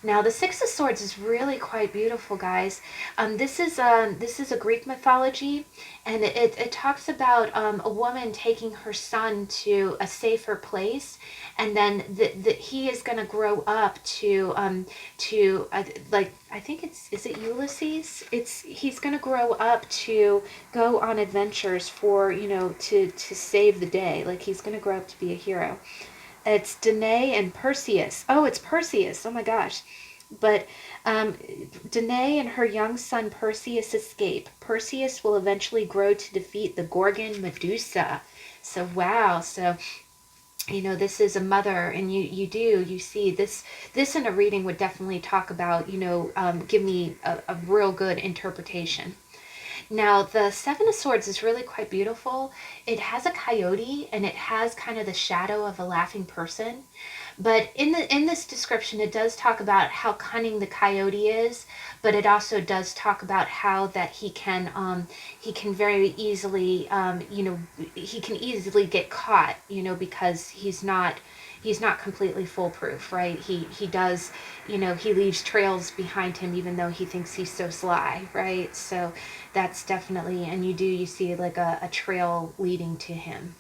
Now, the Six of Swords is really quite beautiful, guys. This is a Greek mythology, and it talks about a woman taking her son to a safer place, and then he is going to grow up to like, I think is it Ulysses? He's going to grow up to go on adventures for to save the day. Like, he's going to grow up to be a hero. It's Danae and Perseus. Oh, it's Perseus. Oh my gosh. But Danae and her young son Perseus escape. Perseus will eventually grow to defeat the Gorgon Medusa. So, wow. So, this is a mother, and you see this in a reading would definitely talk about, give me a real good interpretation. Now, the Seven of Swords is really quite beautiful. It has a coyote, and it has kind of the shadow of a laughing person. But in this description, it does talk about how cunning the coyote is, but it also does talk about how that he can very easily he can easily get caught, because he's not completely foolproof, right? He does, he leaves trails behind him even though he thinks he's so sly, right? So that's definitely, and you see like a trail leading to him.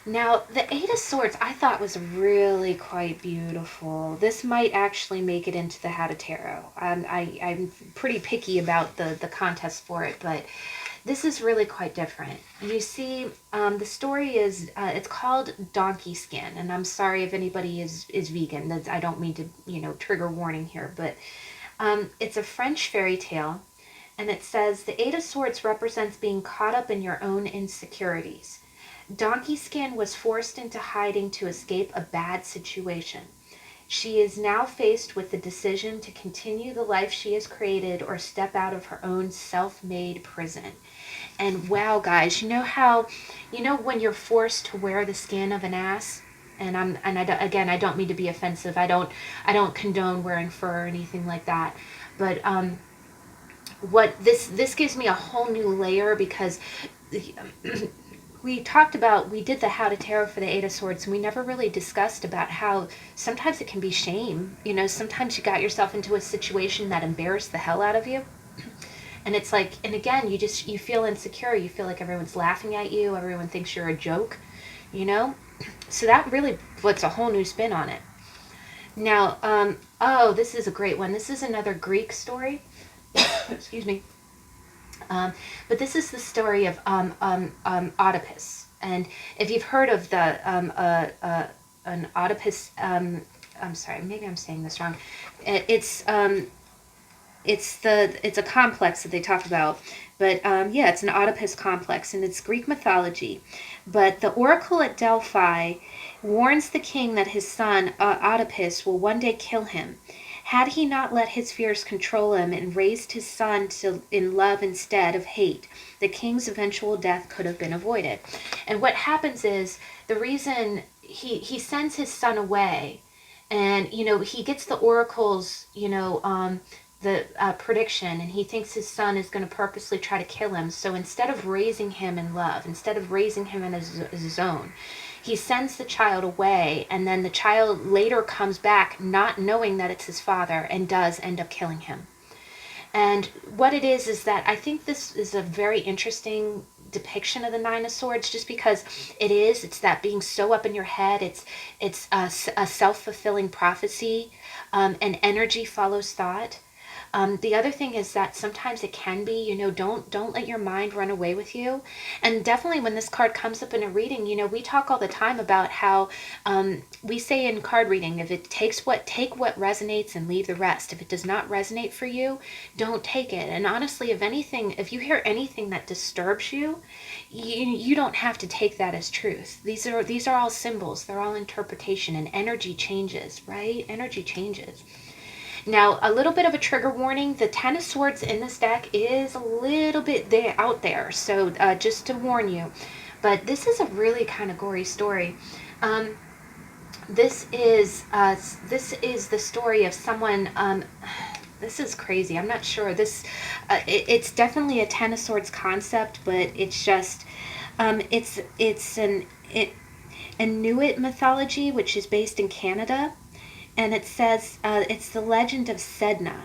Now, the Eight of Swords I thought was really quite beautiful. This might actually make it into the Hat of Tarot. I'm pretty picky about the contest for it, but this is really quite different. You see, the story is, it's called Donkey Skin, and I'm sorry if anybody is vegan. I don't mean to, trigger warning here, but it's a French fairy tale, and it says, the Eight of Swords represents being caught up in your own insecurities. Donkey Skin was forced into hiding to escape a bad situation. She is now faced with the decision to continue the life she has created or step out of her own self-made prison. And wow, guys, how, when you're forced to wear the skin of an ass, and I don't mean to be offensive. I don't condone wearing fur or anything like that. But what this gives me a whole new layer, because we did the How to Tarot for the Eight of Swords, and we never really discussed about how sometimes it can be shame. Sometimes you got yourself into a situation that embarrassed the hell out of you. And it's like, and again, you feel insecure. You feel like everyone's laughing at you. Everyone thinks you're a joke, So that really puts a whole new spin on it. Now, this is a great one. This is another Greek story. Excuse me. But this is the story of Oedipus, and if you've heard of an Oedipus, I'm sorry, maybe I'm saying this wrong. It's a complex that they talk about, but it's an Oedipus complex, and it's Greek mythology. But the oracle at Delphi warns the king that his son Oedipus will one day kill him. Had he not let his fears control him and raised his son in love instead of hate, the king's eventual death could have been avoided. And what happens is, the reason he sends his son away, and he gets the oracle's the prediction, and he thinks his son is going to purposely try to kill him. So instead of raising him in love, instead of raising him in his own, he sends the child away, and then the child later comes back not knowing that it's his father, and does end up killing him. And what it is that I think this is a very interesting depiction of the Nine of Swords, just because it's that being so up in your head. It's a self-fulfilling prophecy, and energy follows thought. The other thing is that sometimes it can be, don't let your mind run away with you. And definitely when this card comes up in a reading, we talk all the time about how we say in card reading, if it take what resonates and leave the rest. If it does not resonate for you, don't take it. And honestly, if you hear anything that disturbs you, you don't have to take that as truth. These are all symbols. They're all interpretation, and energy changes, right? Energy changes. Now, a little bit of a trigger warning. The Ten of Swords in this deck is a little bit out there, so just to warn you. But this is a really kind of gory story. This is the story of someone. This is crazy. I'm not sure. It's definitely a Ten of Swords concept, but it's just it's an Inuit mythology, which is based in Canada, and it says it's the legend of Sedna.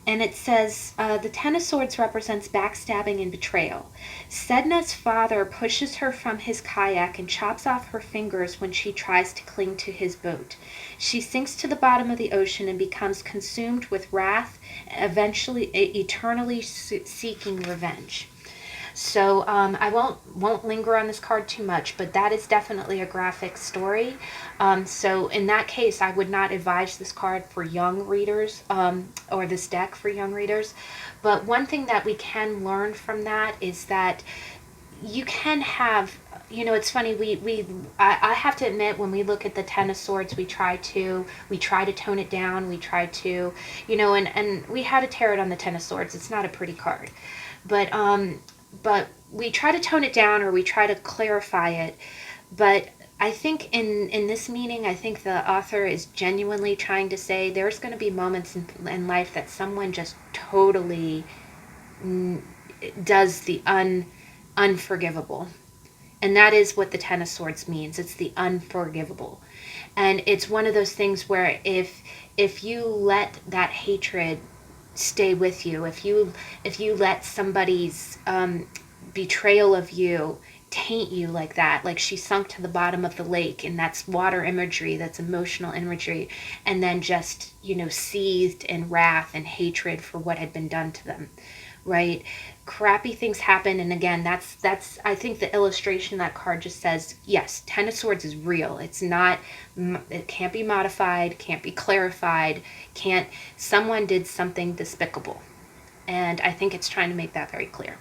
And it says the Ten of Swords represents backstabbing and betrayal. Sedna's father pushes her from his kayak and chops off her fingers when she tries to cling to his boat. She sinks to the bottom of the ocean and becomes consumed with wrath, eventually eternally seeking revenge. So I won't linger on this card too much, but that is definitely a graphic story. So in that case, I would not advise this card for young readers, or this deck for young readers. But one thing that we can learn from that is that you can have, it's funny, I have to admit, when we look at the Ten of Swords, we try to tone it down, we try to, and we had a tarot on the Ten of Swords. It's not a pretty card, but we try to tone it down, or we try to clarify it. But I think in this meaning, I think the author is genuinely trying to say there's going to be moments in life that someone just totally does the unforgivable. And that is what the Ten of Swords means. It's the unforgivable. And it's one of those things where if you let that hatred stay with you, if you let somebody's betrayal of you taint you like that, like she sunk to the bottom of the lake, and that's water imagery, that's emotional imagery, and then just seethed in wrath and hatred for what had been done to them, right? Crappy things happen. And again, that's I think the illustration of that card just says, yes, Ten of Swords is real. It can't be modified, can't be clarified, someone did something despicable. And I think it's trying to make that very clear.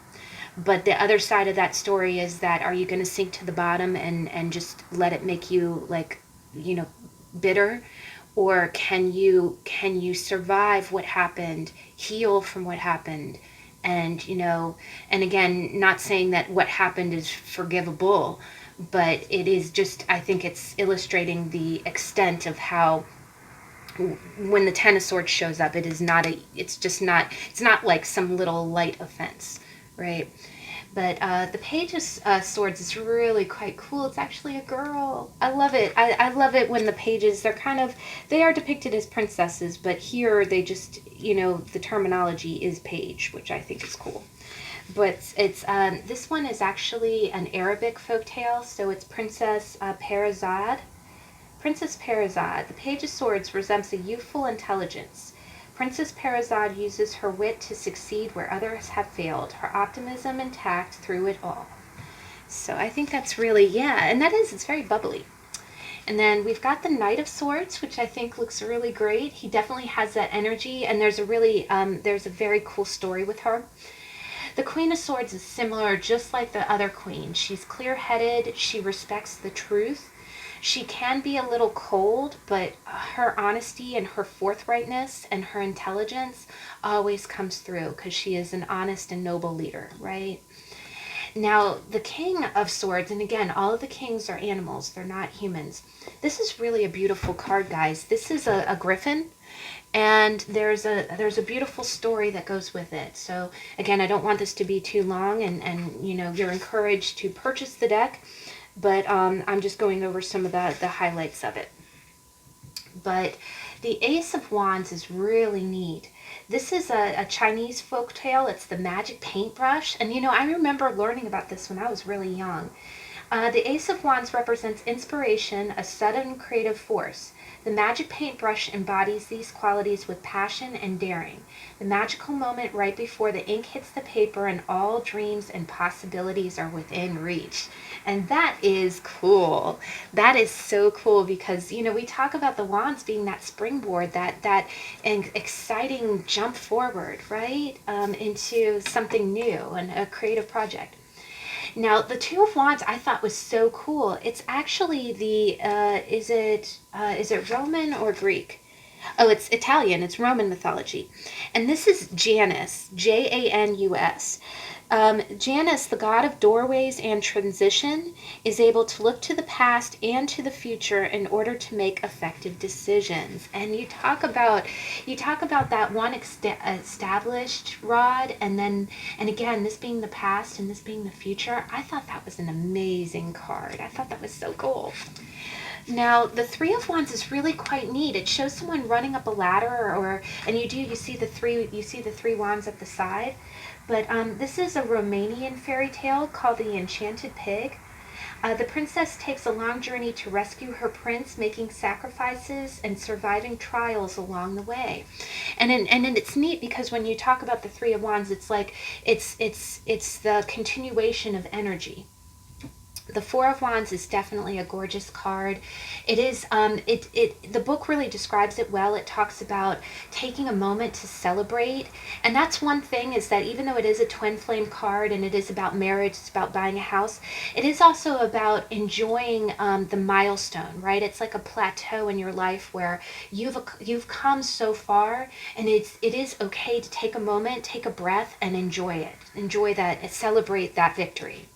But the other side of that story is that, are you going to sink to the bottom and just let it make you bitter? Or can you survive what happened, heal from what happened? And, and again, not saying that what happened is forgivable, but it is just, I think it's illustrating the extent of how, when the Ten of Swords shows up, it's not like some little light offense, right? But the Page of Swords is really quite cool. It's actually a girl. I love it. I love it when the pages, they are depicted as princesses, but here they just, the terminology is page, which I think is cool. But it's this one is actually an Arabic folktale, so it's Princess Parizad. Princess Parizad. The Page of Swords resembles a youthful intelligence. Princess Parizad uses her wit to succeed where others have failed, her optimism intact through it all. So I think that's really, and it's very bubbly. And then we've got the Knight of Swords, which I think looks really great. He definitely has that energy, and there's a very cool story with her. The Queen of Swords is similar, just like the other queen. She's clear-headed, she respects the truth. She can be a little cold, but her honesty and her forthrightness and her intelligence always comes through, because she is an honest and noble leader, right? Now, the King of Swords, and again, all of the kings are animals. They're not humans. This is really a beautiful card, guys. This is a griffin, and there's a beautiful story that goes with it. So, again, I don't want this to be too long, and you're encouraged to purchase the deck. But I'm just going over some of the highlights of it. But the Ace of Wands is really neat. This is a Chinese folktale. It's the magic paintbrush. And, I remember learning about this when I was really young. The Ace of Wands represents inspiration, a sudden creative force. The magic paintbrush embodies these qualities with passion and daring. The magical moment right before the ink hits the paper and all dreams and possibilities are within reach. And that is cool. That is so cool because, we talk about the wands being that springboard, that exciting jump forward, right? Into something new and a creative project. Now, the Two of Wands I thought was so cool. It's actually is it Roman or Greek? Oh, it's Italian. It's Roman mythology. And this is Janus, Janus. Janus, the god of doorways and transition, is able to look to the past and to the future in order to make effective decisions. And you talk about that one established rod, and again, this being the past and this being the future. I thought that was an amazing card. I thought that was so cool. Now, the Three of Wands is really quite neat. It shows someone running up a ladder, and you see the three wands at the side. But this is a Romanian fairy tale called The Enchanted Pig. The princess takes a long journey to rescue her prince, making sacrifices and surviving trials along the way. And it's neat because when you talk about the Three of Wands, it's like it's the continuation of energy. The Four of Wands is definitely a gorgeous card. It is the book really describes it well. It talks about taking a moment to celebrate. And that's one thing, is that even though it is a twin flame card and it is about marriage, it's about buying a house, it is also about enjoying the milestone, right? It's like a plateau in your life where you've come so far, and it is okay to take a moment, take a breath, and enjoy it. Enjoy that and celebrate that victory.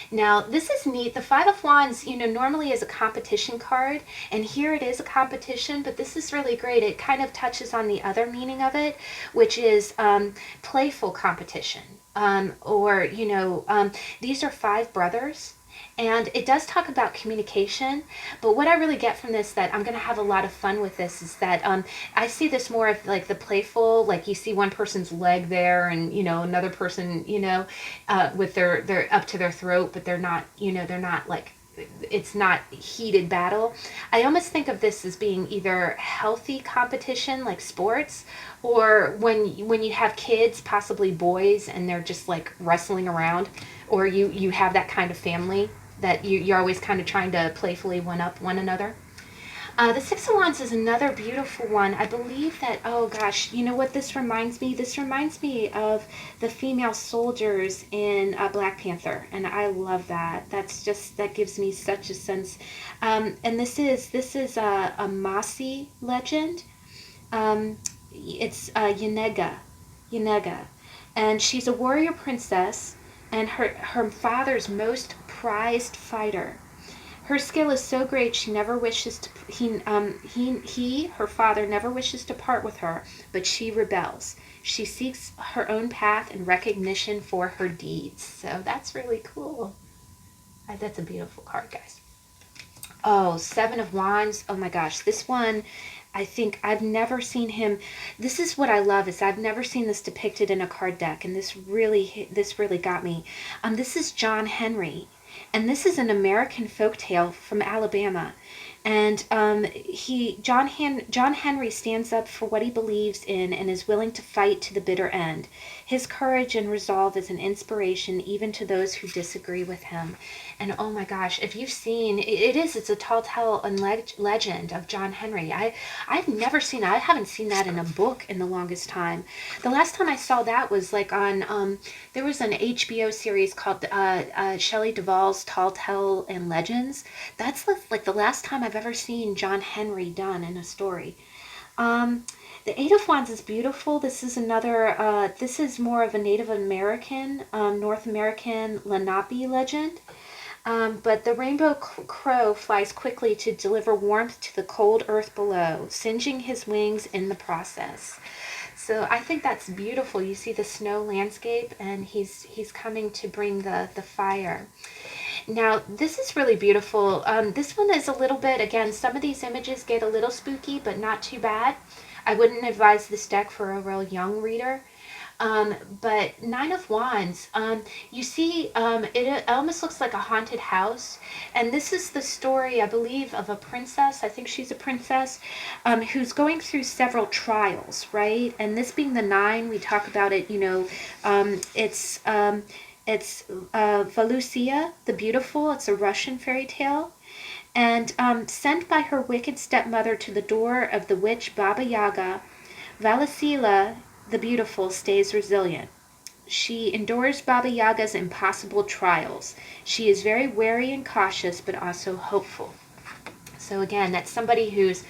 Now, this is neat. The Five of Wands, normally is a competition card, and here it is a competition, but this is really great. It kind of touches on the other meaning of it, which is playful competition. These are five brothers. And it does talk about communication, but what I really get from this, that I'm going to have a lot of fun with this, is that I see this more of like the playful, like you see one person's leg there, and another person, with their up to their throat, but they're not like, it's not heated battle. I almost think of this as being either healthy competition, like sports, or when you have kids, possibly boys, and they're just like wrestling around, or you have that kind of family that you're always kind of trying to playfully one-up one another. The Six of Wands is another beautiful one. I believe that, oh gosh, you know what this reminds me? This reminds me of the female soldiers in Black Panther, and I love that. That gives me such a sense. And this is a Masi legend. It's Yenega, and she's a warrior princess, and her father's most prized fighter. Her skill is so great she never wishes to her father never wishes to part with her, but she rebels. She seeks her own path and recognition for her deeds. So that's really cool. That's a beautiful card, guys. Oh, Seven of Wands. Oh my gosh, this one, I think I've never seen him. This is what I love, is I've never seen this depicted in a card deck, and this really got me. This is John Henry, and this is an American folktale from Alabama. And John Henry stands up for what he believes in and is willing to fight to the bitter end. His courage and resolve is an inspiration even to those who disagree with him. And oh my gosh, if you've seen, it's a tall tale and legend of John Henry. I've never seen that. I haven't seen that in a book in the longest time. The last time I saw that was like on, there was an HBO series called Shelley Duvall's Tall Tale and Legends. That's like the last time I've ever seen John Henry done in a story. The Eight of Wands is beautiful. This is another, this is more of a Native American, North American Lenape legend. But the rainbow crow flies quickly to deliver warmth to the cold earth below, singeing his wings in the process. So I think that's beautiful. You see the snow landscape, and he's coming to bring the fire. Now, this is really beautiful. This one is a little bit, again, some of these images get a little spooky, but not too bad. I wouldn't advise this deck for a real young reader. But Nine of Wands, you see, it almost looks like a haunted house. And this is the story, I believe, of a princess. I think she's a princess, who's going through several trials, right? And this being the nine, we talk about it, it's Valusia the Beautiful. It's a Russian fairy tale. And sent by her wicked stepmother to the door of the witch Baba Yaga, Valasila the Beautiful stays resilient. She endures Baba Yaga's impossible trials. She is very wary and cautious, but also hopeful. So again, that's somebody who's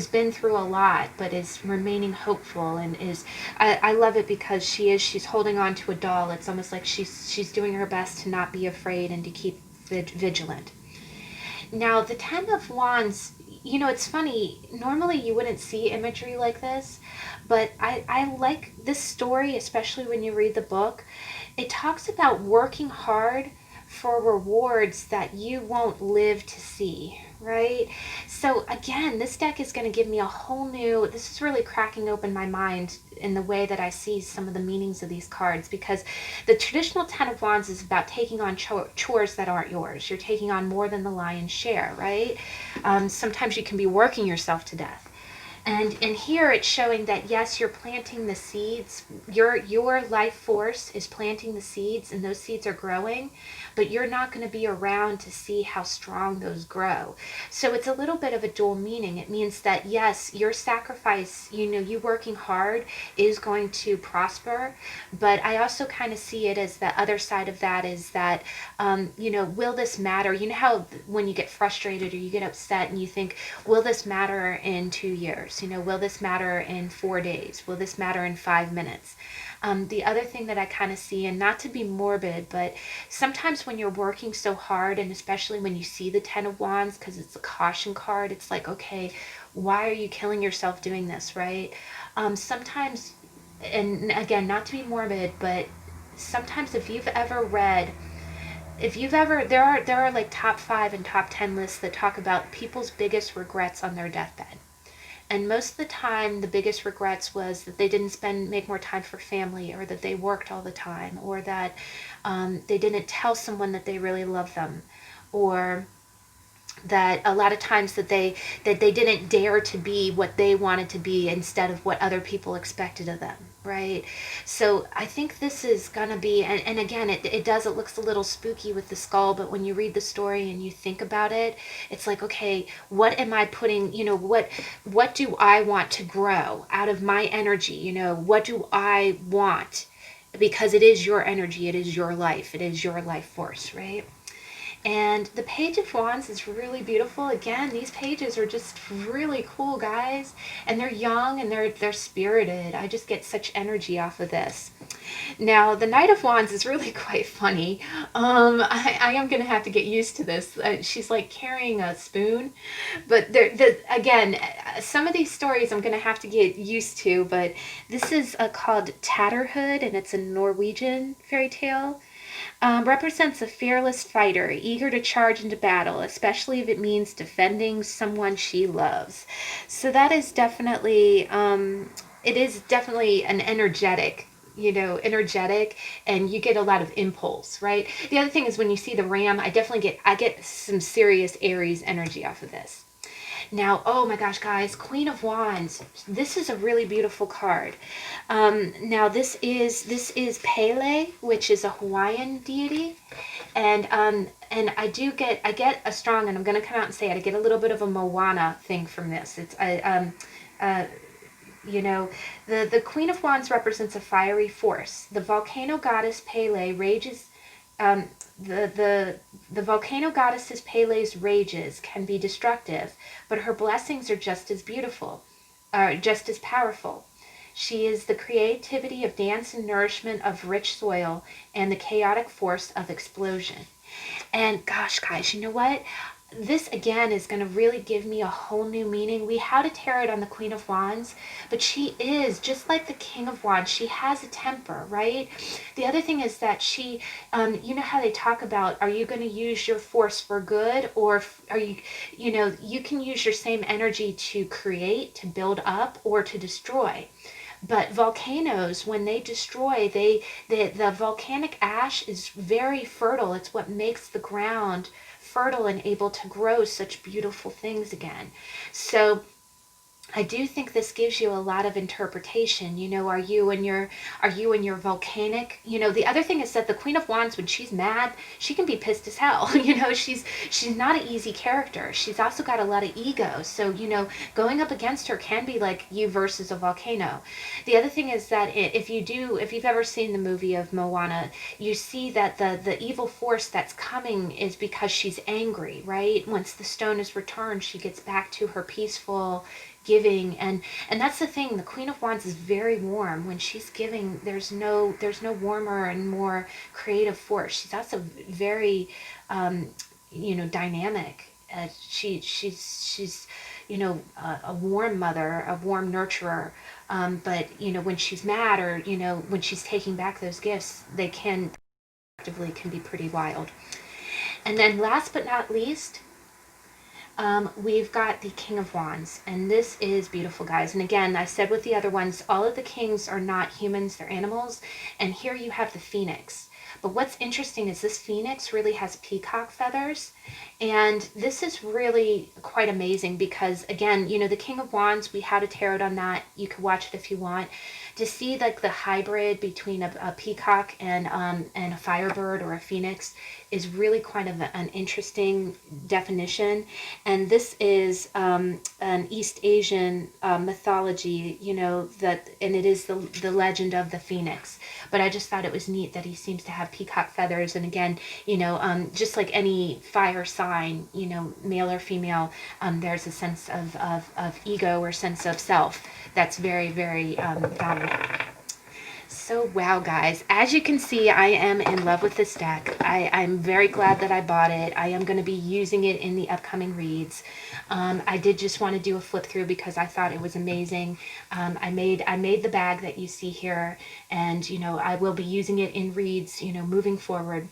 been through a lot, but is remaining hopeful and is. I love it because she's holding on to a doll. It's almost like she's doing her best to not be afraid and to keep vigilant. Now, the Ten of Wands, it's funny. Normally, you wouldn't see imagery like this, but I like this story, especially when you read the book. It talks about working hard for rewards that you won't live to see, right? So again, this deck is going to give me a whole new, this is really cracking open my mind in the way that I see some of the meanings of these cards, because the traditional Ten of Wands is about taking on chores that aren't yours. You're taking on more than the lion's share, right? Sometimes you can be working yourself to death. And here it's showing that yes, you're planting the seeds. Your life force is planting the seeds, and those seeds are growing, but you're not going to be around to see how strong those grow. So it's a little bit of a dual meaning. It means that yes, your sacrifice, you working hard is going to prosper, but I also kind of see it as the other side of that is that, will this matter? You know how when you get frustrated or you get upset and you think, will this matter in 2 years? Will this matter in 4 days? Will this matter in 5 minutes? The other thing that I kind of see, and not to be morbid, but sometimes when you're working so hard, and especially when you see the Ten of Wands, because it's a caution card, it's like, okay, why are you killing yourself doing this, right? Sometimes, and again, not to be morbid, but sometimes there are like top 5 and top 10 lists that talk about people's biggest regrets on their deathbed. And most of the time, the biggest regrets was that they didn't make more time for family, or that they worked all the time, or that they didn't tell someone that they really loved them, or that a lot of times that they didn't dare to be what they wanted to be instead of what other people expected of them, right? So I think this is gonna be, and again, it looks a little spooky with the skull, but when you read the story and you think about it, it's like, okay, what am I putting, what do I want to grow out of my energy? What do I want? Because it is your energy, it is your life, it is your life force, right? And the Page of Wands is really beautiful. Again, these pages are just really cool, guys. And they're young and they're spirited. I just get such energy off of this. Now, the Knight of Wands is really quite funny. I am going to have to get used to this. She's like carrying a spoon. But again, some of these stories I'm going to have to get used to. But this is called Tatterhood, and it's a Norwegian fairy tale. Represents a fearless fighter, eager to charge into battle, especially if it means defending someone she loves. So that is definitely, it is definitely an energetic, and you get a lot of impulse, right? The other thing is when you see the ram, I get some serious Aries energy off of this. Now, oh my gosh, guys, Queen of Wands. This is a really beautiful card. Now, this is Pele, which is a Hawaiian deity, and I get a strong, and I'm gonna come out and say it. I get a little bit of a Moana thing from this. The Queen of Wands represents a fiery force. The volcano goddess Pele rages. The volcano goddess Pele's rages can be destructive, but her blessings are just as beautiful, just as powerful. She is the creativity of dance and nourishment of rich soil, and the chaotic force of explosion. And gosh, guys, you know what? This again is going to really give me a whole new meaning. We had a tarot on the Queen of Wands, but she is just like the King of Wands. She has a temper, right? The other thing is that you know how they talk about, are you going to use your force for good, or are you can use your same energy to create, to build up, or to destroy. But volcanoes, when they destroy, the volcanic ash is very fertile. It's what makes the ground fertile and able to grow such beautiful things again. So I do think this gives you a lot of interpretation. Are you in your volcanic? The other thing is that the Queen of Wands, when she's mad, she can be pissed as hell. She's not an easy character. She's also got a lot of ego. So, going up against her can be like you versus a volcano. The other thing is that if you've ever seen the movie of Moana, you see that the evil force that's coming is because she's angry, right? Once the stone is returned, she gets back to her peaceful giving, and that's the thing. The Queen of Wands is very warm. When she's giving, there's no warmer and more creative force. She's also very dynamic. She's a warm mother, a warm nurturer. But when she's mad, or when she's taking back those gifts, they can actively can be pretty wild. And then last but not least, we've got the King of Wands, and this is beautiful, guys. And again, I said with the other ones, all of the kings are not humans, they're animals. And here you have the phoenix. But what's interesting is this phoenix really has peacock feathers. And this is really quite amazing because, again, the King of Wands, we had a tarot on that. You could watch it if you want. To see like the hybrid between a peacock and a firebird or a phoenix is really quite of an interesting definition. And this is an East Asian mythology, and it is the legend of the phoenix. But I just thought it was neat that he seems to have peacock feathers. And again, just like any fire sign, male or female, there's a sense of ego or sense of self that's very, very valid. So wow, guys, as you can see, I am in love with this deck. I'm very glad that I bought it. I am going to be using it in the upcoming reads. I did just want to do a flip through because I thought it was amazing. I made the bag that you see here, and I will be using it in reads moving forward.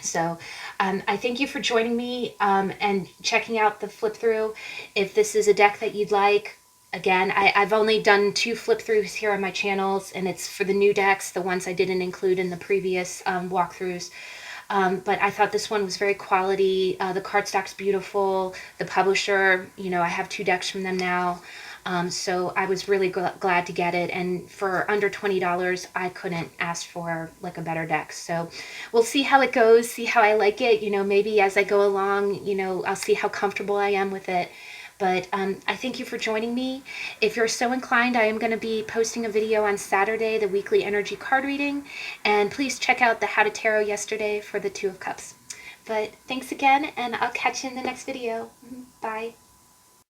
So I thank you for joining me and checking out the flip through. If this is a deck that you'd like, again, I've only done 2 flip throughs here on my channels, and it's for the new decks, the ones I didn't include in the previous walkthroughs. But I thought this one was very quality. The cardstock's beautiful. The publisher, I have 2 decks from them now. So I was really glad to get it, and for under $20, I couldn't ask for like a better deck. So we'll see how it goes, see how I like it. Maybe as I go along, I'll see how comfortable I am with it. But I thank you for joining me. If you're so inclined, I am going to be posting a video on Saturday, the weekly energy card reading. And please check out the How to Tarot yesterday for the 2 of Cups. But thanks again, and I'll catch you in the next video. Bye.